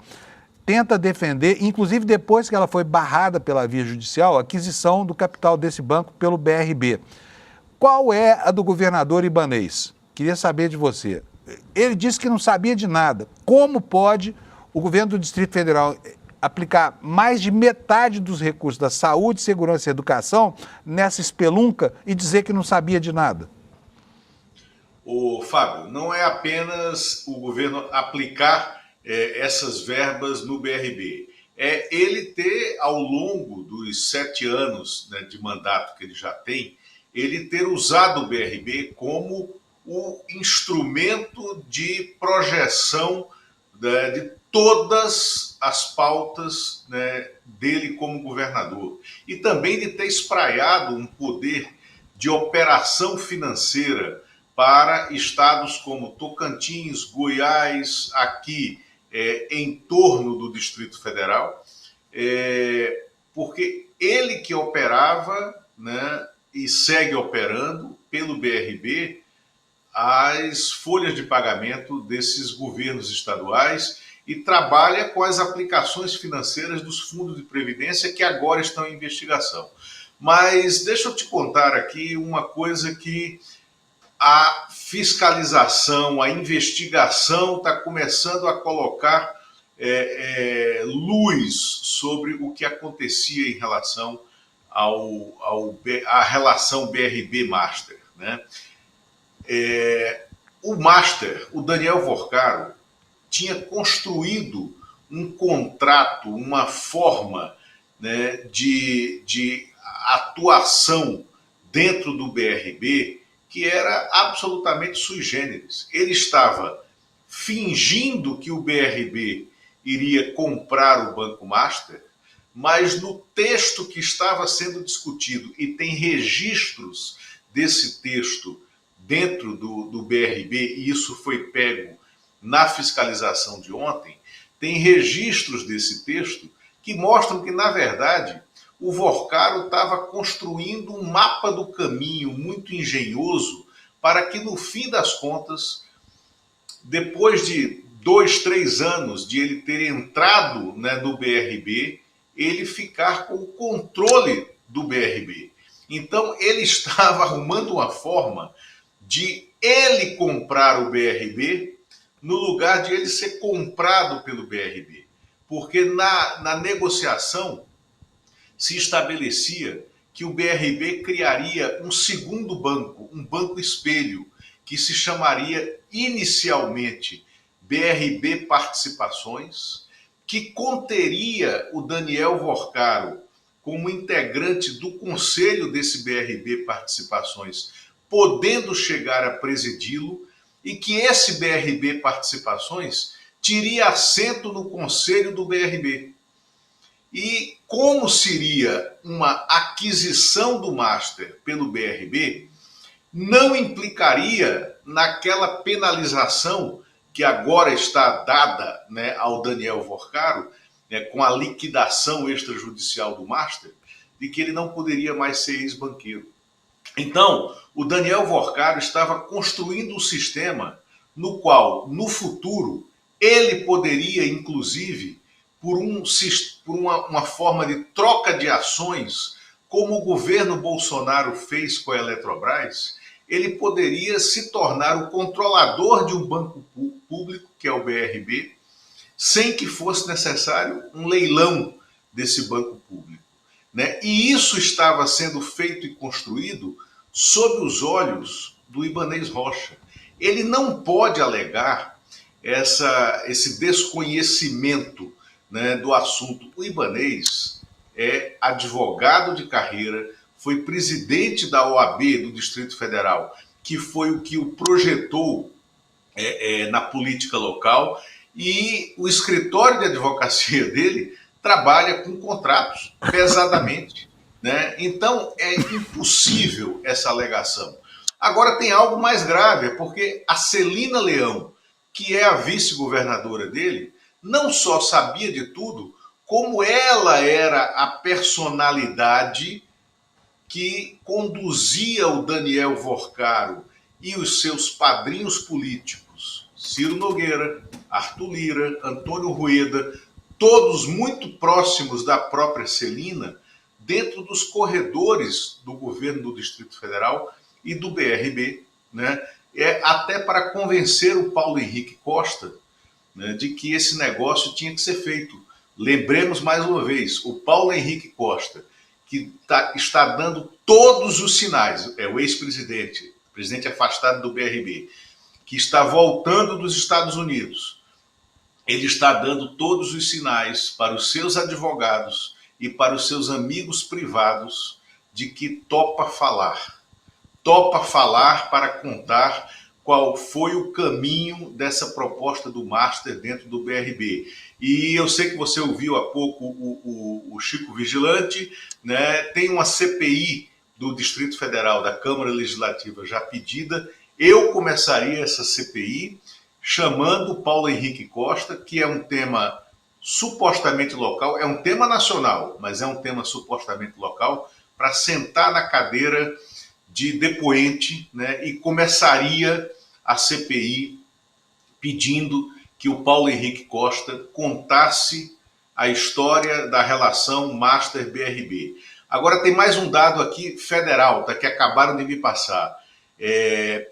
tenta defender, inclusive depois que ela foi barrada pela via judicial, a aquisição do capital desse banco pelo BRB. Qual é a do governador Ibanez? Queria saber de você. Ele disse que não sabia de nada. Como pode o governo do Distrito Federal aplicar mais de metade dos recursos da saúde, segurança e educação nessa espelunca e dizer que não sabia de nada? Ô, Fábio, não é apenas o governo aplicar essas verbas no BRB. É ele ter, ao longo dos 7 anos, né, de mandato que ele já tem, ele ter usado o BRB como o instrumento de projeção, né, de todas as pautas, né, dele como governador. E também de ter espraiado um poder de operação financeira para estados como Tocantins, Goiás, aqui em torno do Distrito Federal, porque ele que operava, né, e segue operando pelo BRB as folhas de pagamento desses governos estaduais e trabalha com as aplicações financeiras dos fundos de previdência que agora estão em investigação. Mas deixa eu te contar aqui uma coisa que a fiscalização, a investigação está começando a colocar luz sobre o que acontecia em relação à relação BRB-Master, né? O Master, o Daniel Vorcaro, tinha construído um contrato, uma forma, né, de atuação dentro do BRB que era absolutamente sui generis. Ele estava fingindo que o BRB iria comprar o Banco Master, mas no texto que estava sendo discutido, e tem registros desse texto dentro do BRB, e isso foi pego na fiscalização de ontem, tem registros desse texto que mostram que, na verdade, o Vorcaro estava construindo um mapa do caminho muito engenhoso para que, no fim das contas, depois de 2, 3 anos de ele ter entrado, né, no BRB, ele ficar com o controle do BRB. Então, ele estava arrumando uma forma de ele comprar o BRB no lugar de ele ser comprado pelo BRB. Porque na negociação se estabelecia que o BRB criaria um segundo banco, um banco espelho, que se chamaria inicialmente BRB Participações, que conteria o Daniel Vorcaro como integrante do conselho desse BRB Participações, podendo chegar a presidi-lo, e que esse BRB Participações teria assento no conselho do BRB. E como seria uma aquisição do Master pelo BRB, não implicaria naquela penalização que agora está dada, né, ao Daniel Vorcaro, né, com a liquidação extrajudicial do Master, de que ele não poderia mais ser ex-banqueiro. Então, o Daniel Vorcaro estava construindo um sistema no qual, no futuro, ele poderia, inclusive, por uma forma de troca de ações, como o governo Bolsonaro fez com a Eletrobras, ele poderia se tornar o controlador de um banco público, que é o BRB, sem que fosse necessário um leilão desse banco público, né? E isso estava sendo feito e construído sob os olhos do Ibanez Rocha. Ele não pode alegar esse desconhecimento, né, do assunto. O Ibanez é advogado de carreira, foi presidente da OAB do Distrito Federal, que foi o que o projetou na política local, e o escritório de advocacia dele trabalha com contratos pesadamente, né? Então é impossível essa alegação. Agora tem algo mais grave, porque a Celina Leão, que é a vice-governadora dele, não só sabia de tudo, como ela era a personalidade que conduzia o Daniel Vorcaro e os seus padrinhos políticos, Ciro Nogueira, Arthur Lira, Antônio Rueda, todos muito próximos da própria Celina, dentro dos corredores do governo do Distrito Federal e do BRB, né? Até para convencer o Paulo Henrique Costa, né, de que esse negócio tinha que ser feito. Lembremos mais uma vez, o Paulo Henrique Costa, que está dando todos os sinais, é o ex-presidente, presidente afastado do BRB, que está voltando dos Estados Unidos, ele está dando todos os sinais para os seus advogados e para os seus amigos privados de que topa falar para contar qual foi o caminho dessa proposta do Master dentro do BRB. E eu sei que você ouviu há pouco o Chico Vigilante, né? Tem uma CPI do Distrito Federal, da Câmara Legislativa já pedida. Eu começaria essa CPI chamando o Paulo Henrique Costa, que é um tema supostamente local, é um tema nacional, mas é um tema supostamente local, para sentar na cadeira de depoente, né, e começaria a CPI pedindo que o Paulo Henrique Costa contasse a história da relação Master-BRB. Agora tem mais um dado aqui federal, que acabaram de me passar.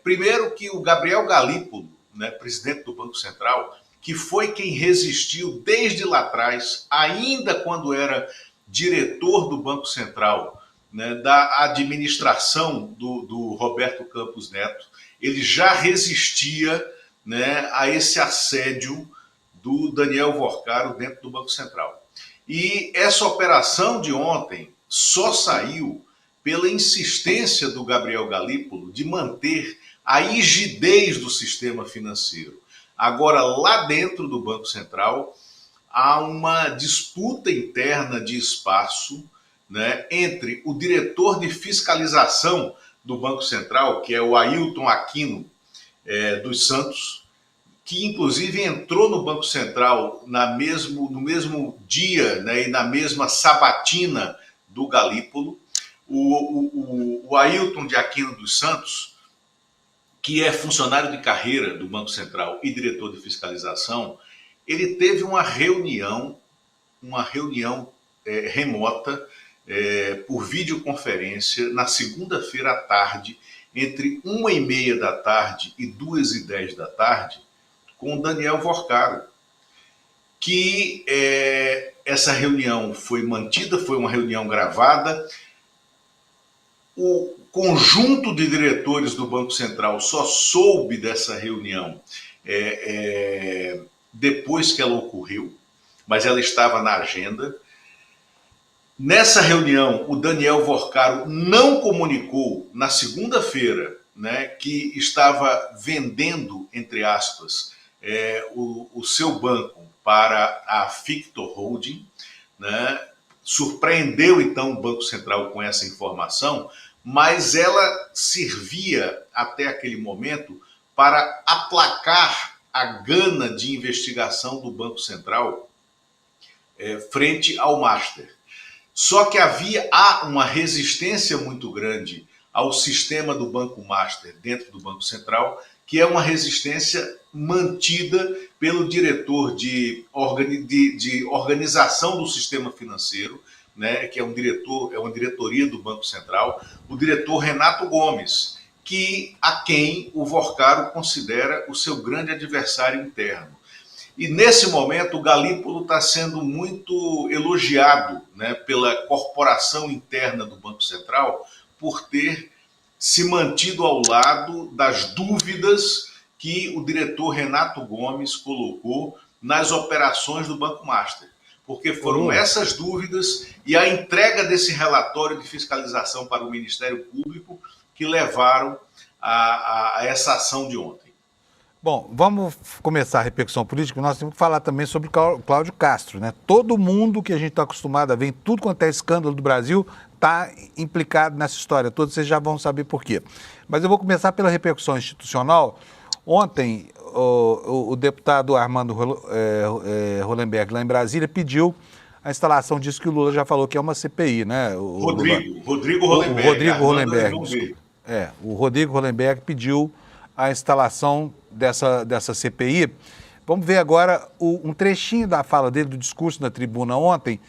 Primeiro que o Gabriel Galípolo, né, presidente do Banco Central, que foi quem resistiu desde lá atrás, ainda quando era diretor do Banco Central, né, da administração do Roberto Campos Neto, ele já resistia, né, a esse assédio do Daniel Worcaro dentro do Banco Central. E essa operação de ontem só saiu pela insistência do Gabriel Galípolo de manter a rigidez do sistema financeiro. Agora, lá dentro do Banco Central, há uma disputa interna de espaço, né, entre o diretor de fiscalização do Banco Central, que é o Ailton Aquino dos Santos, que inclusive entrou no Banco Central no mesmo dia, né, e na mesma sabatina do Galípolo. O Ailton de Aquino dos Santos, que é funcionário de carreira do Banco Central e diretor de fiscalização, ele teve uma reunião remota, por videoconferência, na segunda-feira à tarde, entre 1h30 da tarde e 2h10 da tarde, com o Daniel Worcaro, que essa reunião foi mantida, foi uma reunião gravada. O conjunto de diretores do Banco Central só soube dessa reunião depois que ela ocorreu, mas ela estava na agenda. Nessa reunião, o Daniel Worcaro não comunicou na segunda-feira, né, que estava vendendo, entre aspas, o seu banco para a Fictor Holding, né? Surpreendeu então o Banco Central com essa informação, mas ela servia até aquele momento para aplacar a gana de investigação do Banco Central frente ao Master. Só que há uma resistência muito grande ao sistema do Banco Master dentro do Banco Central, que é uma resistência mantida pelo diretor de organização do sistema financeiro, né, que é uma diretoria do Banco Central, o diretor Renato Gomes, a quem o Worcaro considera o seu grande adversário interno. E nesse momento o Galípolo está sendo muito elogiado, né, pela corporação interna do Banco Central por ter se mantido ao lado das dúvidas que o diretor Renato Gomes colocou nas operações do Banco Master. Porque foram essas dúvidas e a entrega desse relatório de fiscalização para o Ministério Público que levaram a essa ação de ontem. Bom, vamos começar a repercussão política. Nós temos que falar também sobre o Cláudio Castro, né? Todo mundo que a gente está acostumado a ver em tudo quanto é escândalo do Brasil está implicado nessa história toda, vocês já vão saber por quê. Mas eu vou começar pela repercussão institucional. Ontem, o deputado Armando Hollenberg, lá em Brasília, pediu a instalação disso que o Lula já falou que é uma CPI, né? Rodrigo Hollenberg. O Rodrigo Hollenberg pediu a instalação dessa CPI Vamos ver agora um trechinho da fala dele, do discurso na tribuna ontem,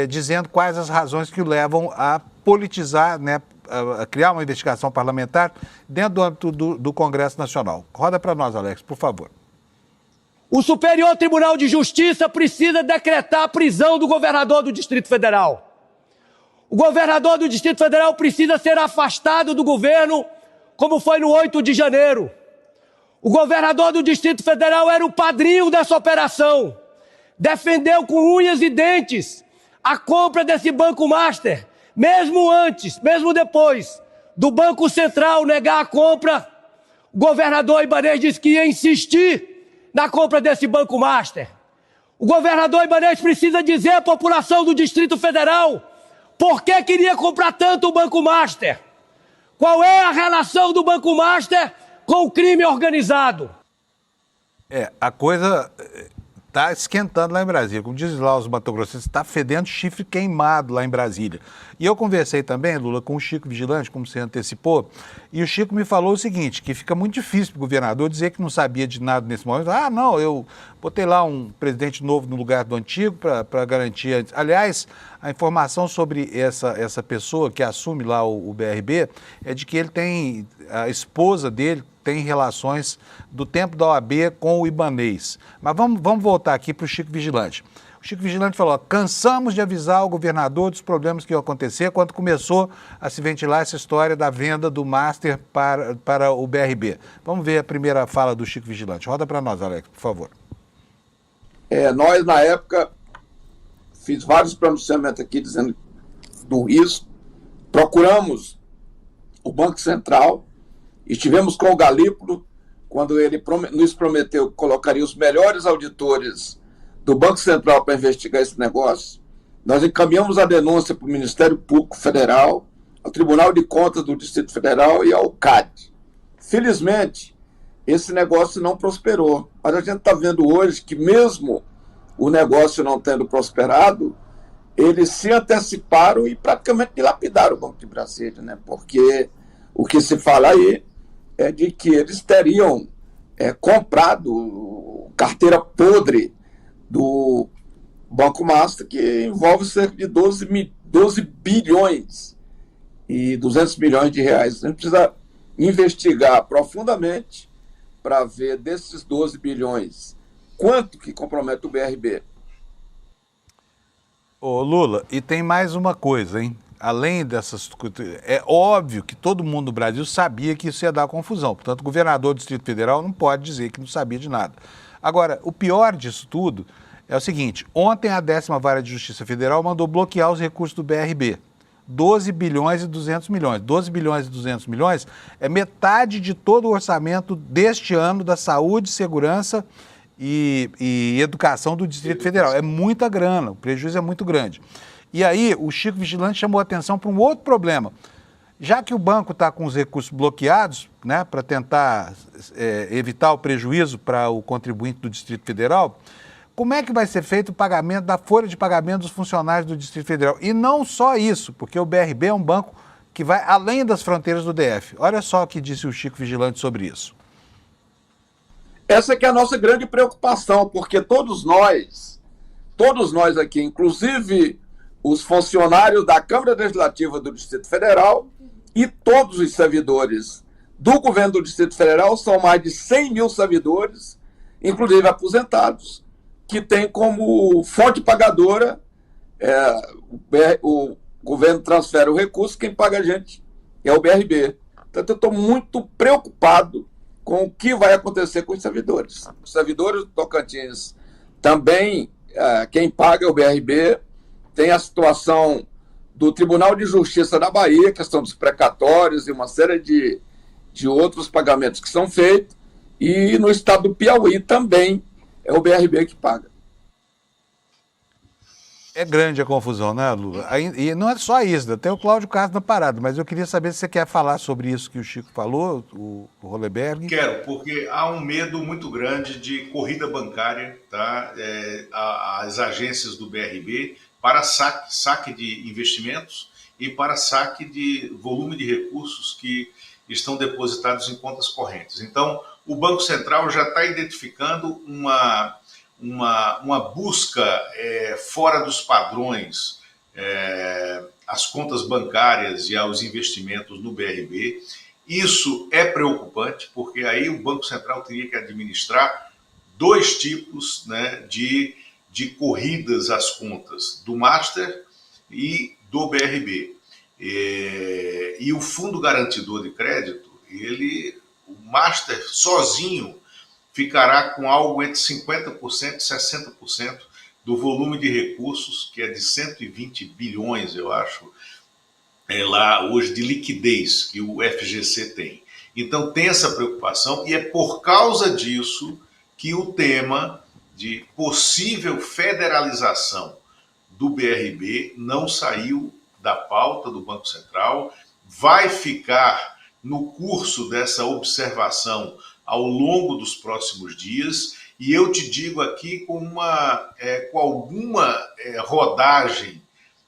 dizendo quais as razões que o levam a politizar, né, a criar uma investigação parlamentar dentro do âmbito do Congresso Nacional. Roda para nós, Alex, por favor. O Superior Tribunal de Justiça precisa decretar a prisão do governador do Distrito Federal. O governador do Distrito Federal precisa ser afastado do governo, como foi no 8 de janeiro. O governador do Distrito Federal era o padrinho dessa operação. Defendeu com unhas e dentes a compra desse Banco Master, mesmo antes, mesmo depois do Banco Central negar a compra. O governador Ibanez disse que ia insistir na compra desse Banco Master. O governador Ibanez precisa dizer à população do Distrito Federal por que queria comprar tanto o Banco Master. Qual é a relação do Banco Master com o crime organizado? A coisa está esquentando lá em Brasília. Como dizem lá os matogrossenses, está fedendo chifre queimado lá em Brasília. E eu conversei também, Lula, com o Chico Vigilante, como você antecipou, e o Chico me falou o seguinte, que fica muito difícil para o governador dizer que não sabia de nada nesse momento. Ah, não, eu botei lá um presidente novo no lugar do antigo para garantir. Aliás, a informação sobre essa pessoa que assume lá o BRB é de que ele tem, a esposa dele tem relações do tempo da OAB com o Ibanez. Mas vamos voltar aqui para o Chico Vigilante. O Chico Vigilante falou, cansamos de avisar o governador dos problemas que iam acontecer quando começou a se ventilar essa história da venda do Master para o BRB. Vamos ver a primeira fala do Chico Vigilante. Roda para nós, Alex, por favor. Nós, na época, fiz vários pronunciamentos aqui dizendo do risco, procuramos o Banco Central, estivemos com o Galípolo, quando ele nos prometeu que colocaria os melhores auditores do Banco Central para investigar esse negócio. Nós encaminhamos a denúncia para o Ministério Público Federal, ao Tribunal de Contas do Distrito Federal e ao CAD. Felizmente, esse negócio não prosperou. Mas a gente está vendo hoje que mesmo o negócio não tendo prosperado, eles se anteciparam e praticamente dilapidaram o Banco de Brasília, né? Porque o que se fala aí é de que eles teriam comprado carteira podre do Banco Master, que envolve cerca de 12 bilhões e 200 milhões de reais. A gente precisa investigar profundamente para ver desses 12 bilhões quanto que compromete o BRB. Ô Lula, e tem mais uma coisa, hein? Além dessas... É óbvio que todo mundo no Brasil sabia que isso ia dar confusão. Portanto, o governador do Distrito Federal não pode dizer que não sabia de nada. Agora, o pior disso tudo é o seguinte, ontem a 10ª Vara de Justiça Federal mandou bloquear os recursos do BRB. 12 bilhões e 200 milhões. 12 bilhões e 200 milhões é metade de todo o orçamento deste ano da saúde, segurança e educação do Distrito Federal. É muita grana, o prejuízo é muito grande. E aí o Chico Vigilante chamou a atenção para um outro problema. Já que o banco está com os recursos bloqueados, né, para tentar evitar o prejuízo para o contribuinte do Distrito Federal, como é que vai ser feito o pagamento da folha de pagamento dos funcionários do Distrito Federal? E não só isso, porque o BRB é um banco que vai além das fronteiras do DF. Olha só o que disse o Chico Vigilante sobre isso. Essa que é a nossa grande preocupação, porque todos nós aqui, inclusive os funcionários da Câmara Legislativa do Distrito Federal e todos os servidores do governo do Distrito Federal, são mais de 100 mil servidores, inclusive aposentados, que tem como fonte pagadora, o governo transfere o recurso, quem paga a gente é o BRB. Portanto, eu estou muito preocupado com o que vai acontecer com os servidores. Os servidores do Tocantins também, quem paga é o BRB, tem a situação do Tribunal de Justiça da Bahia, questão dos precatórios e uma série de outros pagamentos que são feitos, e no estado do Piauí também é o BRB que paga. É grande a confusão, né, Lula? E não é só isso, tem o Cláudio Castro na parada, mas eu queria saber se você quer falar sobre isso que o Chico falou, o Hollenberg. Quero, porque há um medo muito grande de corrida bancária, tá? As agências do BRB para saque de investimentos e para saque de volume de recursos que estão depositados em contas correntes. Então, o Banco Central já está identificando uma busca fora dos padrões às contas bancárias e aos investimentos no BRB. Isso é preocupante, porque aí o Banco Central teria que administrar dois tipos, né, de corridas às contas, do Master e do BRB. E o Fundo Garantidor de Crédito, o Master sozinho ficará com algo entre 50% e 60% do volume de recursos, que é de 120 bilhões, eu acho, lá hoje de liquidez que o FGC tem. Então tem essa preocupação, e é por causa disso que o tema de possível federalização do BRB não saiu da pauta do Banco Central, vai ficar no curso dessa observação ao longo dos próximos dias, e eu te digo aqui com alguma rodagem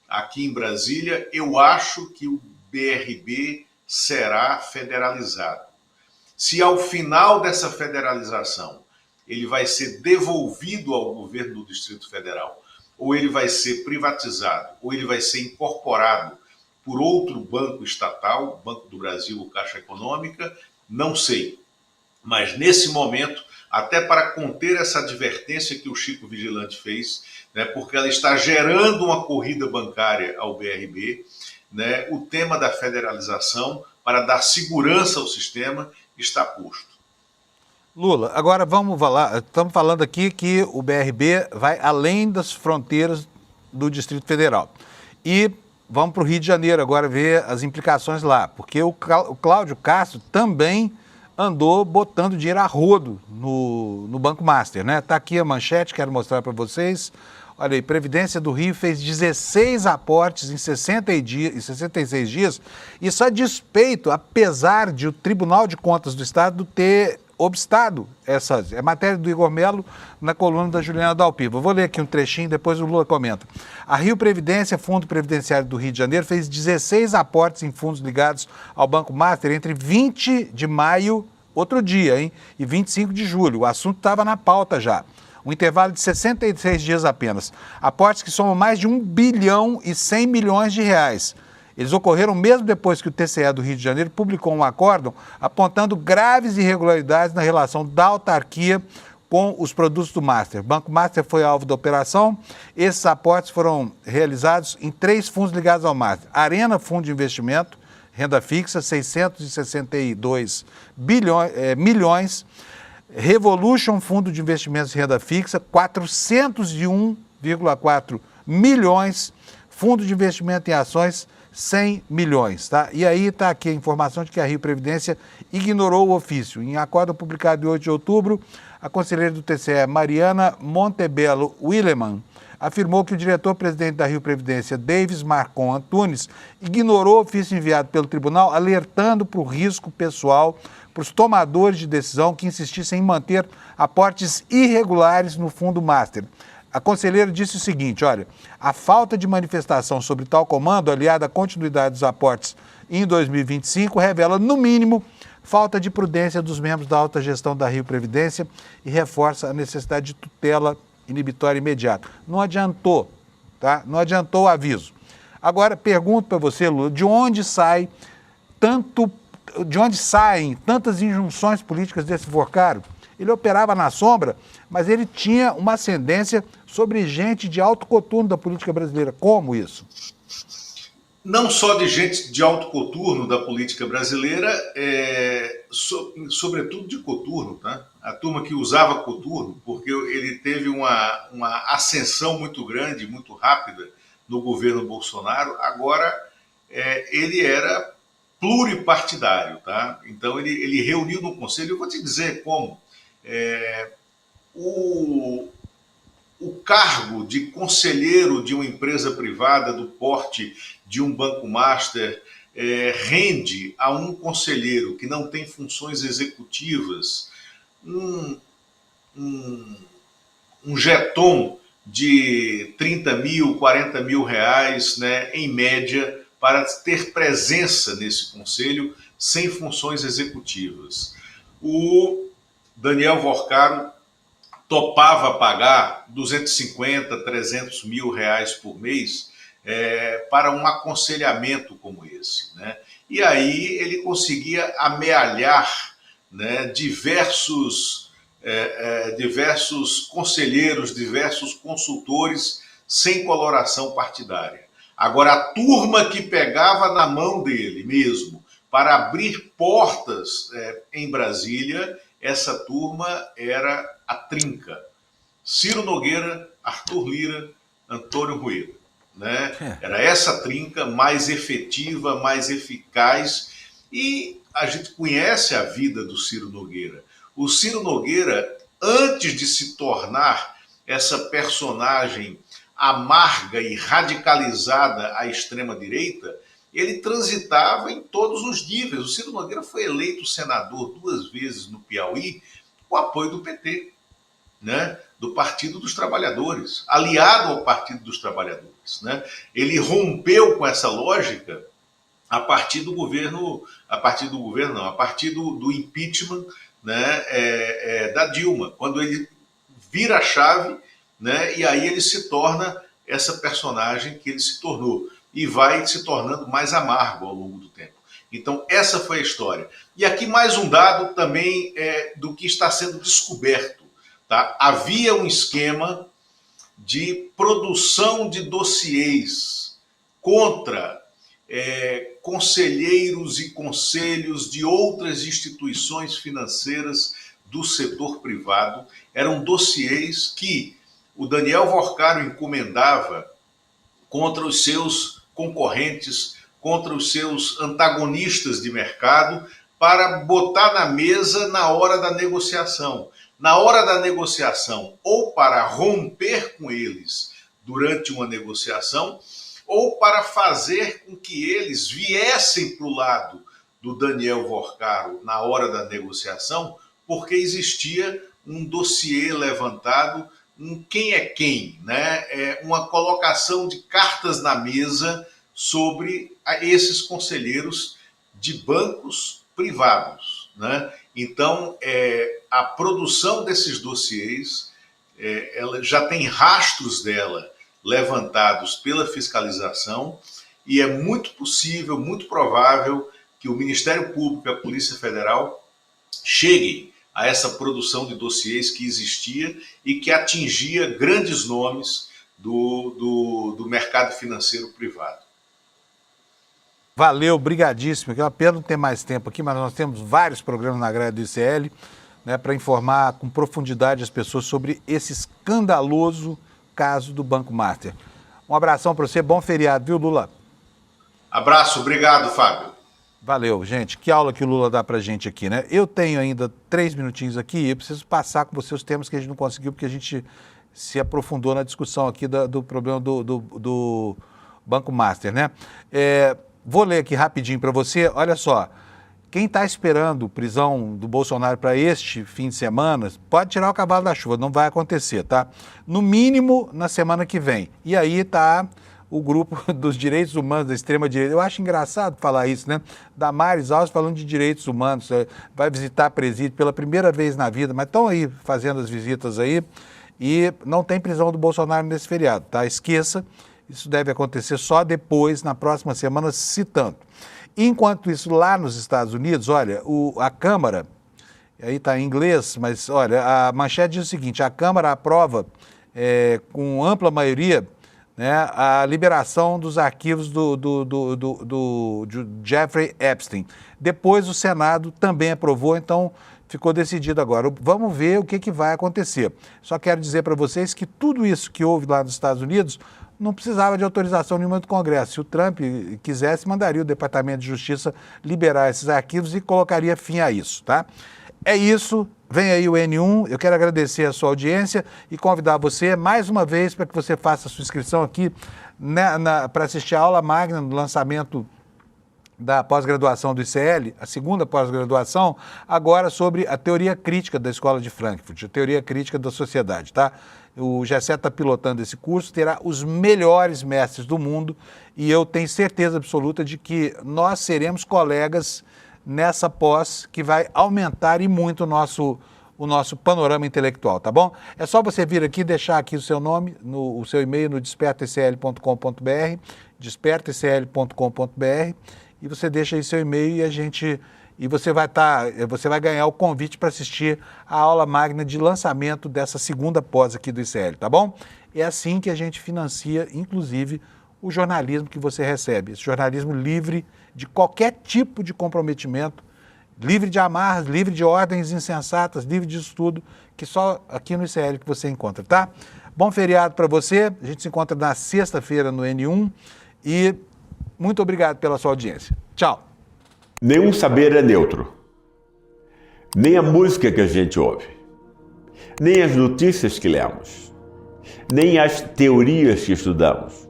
aqui em Brasília, eu acho que o BRB será federalizado. Se ao final dessa federalização ele vai ser devolvido ao governo do Distrito Federal, ou ele vai ser privatizado, ou ele vai ser incorporado por outro banco estatal, Banco do Brasil ou Caixa Econômica, não sei. Mas nesse momento, até para conter essa advertência que o Chico Vigilante fez, né, porque ela está gerando uma corrida bancária ao BRB, né, o tema da federalização, para dar segurança ao sistema, está posto. Lula, agora vamos falar, estamos falando aqui que o BRB vai além das fronteiras do Distrito Federal. E vamos para o Rio de Janeiro agora ver as implicações lá, porque o Cláudio Castro também andou botando dinheiro a rodo no Banco Master, né? Está aqui a manchete, quero mostrar para vocês. Olha aí, Previdência do Rio fez 16 aportes em 66 dias, isso a despeito, apesar de o Tribunal de Contas do Estado ter obstado é matéria do Igor Melo na coluna da Juliana Dalpiva. Eu vou ler aqui um trechinho, depois o Lula comenta. A Rio Previdência, Fundo Previdenciário do Rio de Janeiro, fez 16 aportes em fundos ligados ao Banco Master entre 20 de maio, outro dia, hein, e 25 de julho. O assunto estava na pauta já. Um intervalo de 66 dias apenas. Aportes que somam mais de 1 bilhão e 100 milhões de reais. Eles ocorreram mesmo depois que o TCE do Rio de Janeiro publicou um acórdão apontando graves irregularidades na relação da autarquia com os produtos do Master. O Banco Master foi alvo da operação. Esses aportes foram realizados em 3 fundos ligados ao Master. Arena Fundo de Investimento, renda fixa, 662 milhões. Revolution Fundo de Investimentos de Renda Fixa, 401,4 milhões. Fundo de Investimento em Ações, 100 milhões, tá? E aí está aqui a informação de que a Rio Previdência ignorou o ofício. Em acordo publicado em 8 de outubro, a conselheira do TCE, Mariana Montebello Willeman, afirmou que o diretor-presidente da Rio Previdência, Davis Marcon Antunes, ignorou o ofício enviado pelo tribunal, alertando para o risco pessoal para os tomadores de decisão que insistissem em manter aportes irregulares no Fundo Master. A conselheira disse o seguinte, olha, a falta de manifestação sobre tal comando, aliada à continuidade dos aportes em 2025, revela, no mínimo, falta de prudência dos membros da alta gestão da Rio Previdência e reforça a necessidade de tutela inibitória imediata. Não adiantou, tá? Não adiantou o aviso. Agora, pergunto para você, Lula, de onde saem tantas injunções políticas desse forcário? Ele operava na sombra, mas ele tinha uma ascendência sobre gente de alto coturno da política brasileira. Como isso? Não só de gente de alto coturno da política brasileira, sobretudo de coturno, tá? A turma que usava coturno, porque ele teve uma ascensão muito grande, muito rápida no governo Bolsonaro. Agora, ele era pluripartidário, tá? Então, ele reuniu no conselho, eu vou te dizer como. O cargo de conselheiro de uma empresa privada do porte de um Banco Master rende a um conselheiro que não tem funções executivas um jeton de 30 mil, 40 mil reais, né, em média, para ter presença nesse conselho sem funções executivas. Daniel Vorcaro topava pagar 250, 300 mil reais por mês para um aconselhamento como esse, né? E aí ele conseguia amealhar, né, diversos conselheiros, diversos consultores sem coloração partidária. Agora, a turma que pegava na mão dele mesmo para abrir portas em Brasília, essa turma era a trinca. Ciro Nogueira, Arthur Lira, Antônio Rueda, né? Era essa trinca mais efetiva, mais eficaz, e a gente conhece a vida do Ciro Nogueira. O Ciro Nogueira, antes de se tornar essa personagem amarga e radicalizada à extrema-direita, ele transitava em todos os níveis. O Ciro Nogueira foi eleito senador 2 vezes no Piauí com apoio do PT, né? Do Partido dos Trabalhadores, aliado ao Partido dos Trabalhadores, né? Ele rompeu com essa lógica a partir do impeachment, né, da Dilma, quando ele vira a chave, né, e aí ele se torna essa personagem que ele se tornou e vai se tornando mais amargo ao longo do tempo. Então, essa foi a história. E aqui mais um dado também do que está sendo descoberto. Tá? Havia um esquema de produção de dossiês contra conselheiros e conselhos de outras instituições financeiras do setor privado. Eram dossiês que o Daniel Vorcaro encomendava contra os seus concorrentes, contra os seus antagonistas de mercado, para botar na mesa na hora da negociação. Na hora da negociação, ou para romper com eles durante uma negociação, ou para fazer com que eles viessem para o lado do Daniel Vorcaro na hora da negociação, porque existia um dossiê levantado, um quem é quem, né? Uma colocação de cartas na mesa sobre esses conselheiros de bancos privados, né? Então, a produção desses dossiês, ela já tem rastros dela levantados pela fiscalização, e é muito possível, muito provável que o Ministério Público e a Polícia Federal cheguem a essa produção de dossiês que existia e que atingia grandes nomes do mercado financeiro privado. Valeu, brigadíssimo. É uma pena não ter mais tempo aqui, mas nós temos vários programas na grade do ICL, né, para informar com profundidade as pessoas sobre esse escandaloso caso do Banco Master. Um abração para você, bom feriado, viu, Lula? Abraço, obrigado, Fábio. Valeu, gente. Que aula que o Lula dá pra gente aqui, né? Eu tenho ainda 3 minutinhos aqui e eu preciso passar com você os temas que a gente não conseguiu, porque a gente se aprofundou na discussão aqui do problema do Banco Master, né? Vou ler aqui rapidinho para você. Olha só, quem está esperando prisão do Bolsonaro para este fim de semana, pode tirar o cavalo da chuva, não vai acontecer, tá? No mínimo na semana que vem. E aí tá o grupo dos direitos humanos da extrema-direita. Eu acho engraçado falar isso, né? Damares Alves falando de direitos humanos, vai visitar presídio pela primeira vez na vida, mas estão aí fazendo as visitas aí e não tem prisão do Bolsonaro nesse feriado, tá? Esqueça, isso deve acontecer só depois, na próxima semana, se tanto. Enquanto isso, lá nos Estados Unidos, olha, a Câmara, aí está em inglês, mas olha, a manchete diz o seguinte: a Câmara aprova com ampla maioria, né, a liberação dos arquivos do Jeffrey Epstein. Depois o Senado também aprovou, então ficou decidido agora. Vamos ver o que vai acontecer. Só quero dizer para vocês que tudo isso que houve lá nos Estados Unidos não precisava de autorização nenhuma do Congresso. Se o Trump quisesse, mandaria o Departamento de Justiça liberar esses arquivos e colocaria fim a isso, tá? É isso, vem aí o N1, eu quero agradecer a sua audiência e convidar você mais uma vez para que você faça a sua inscrição aqui para assistir a aula magna no lançamento da pós-graduação do ICL, a segunda pós-graduação, agora sobre a teoria crítica da Escola de Frankfurt, a teoria crítica da sociedade, tá? O Gessé está pilotando esse curso, terá os melhores mestres do mundo e eu tenho certeza absoluta de que nós seremos colegas nessa pós que vai aumentar e muito o nosso panorama intelectual, tá bom? É só você vir aqui, deixar aqui o seu nome, o seu e-mail no despertacl.com.br, despertacl.com.br, e você deixa aí seu e-mail e você vai ganhar o convite para assistir a aula magna de lançamento dessa segunda pós aqui do ICL, tá bom? É assim que a gente financia, inclusive, o jornalismo que você recebe, esse jornalismo livre de qualquer tipo de comprometimento, livre de amarras, livre de ordens insensatas, livre de estudo, que só aqui no ICL que você encontra, tá? Bom feriado para você, a gente se encontra na sexta-feira no N1 e muito obrigado pela sua audiência. Tchau! Nenhum saber é neutro. Nem a música que a gente ouve, nem as notícias que lemos, nem as teorias que estudamos.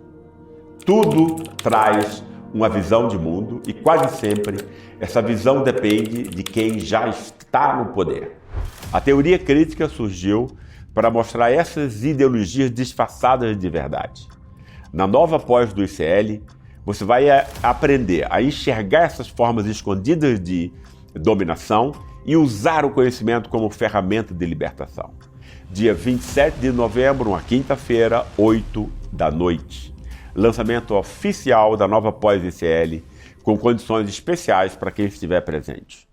Tudo traz uma visão de mundo e quase sempre essa visão depende de quem já está no poder. A teoria crítica surgiu para mostrar essas ideologias disfarçadas de verdade. Na nova pós do ICL, você vai aprender a enxergar essas formas escondidas de dominação e usar o conhecimento como ferramenta de libertação. Dia 27 de novembro, uma quinta-feira, 20h. Lançamento oficial da nova pós-ICL, com condições especiais para quem estiver presente.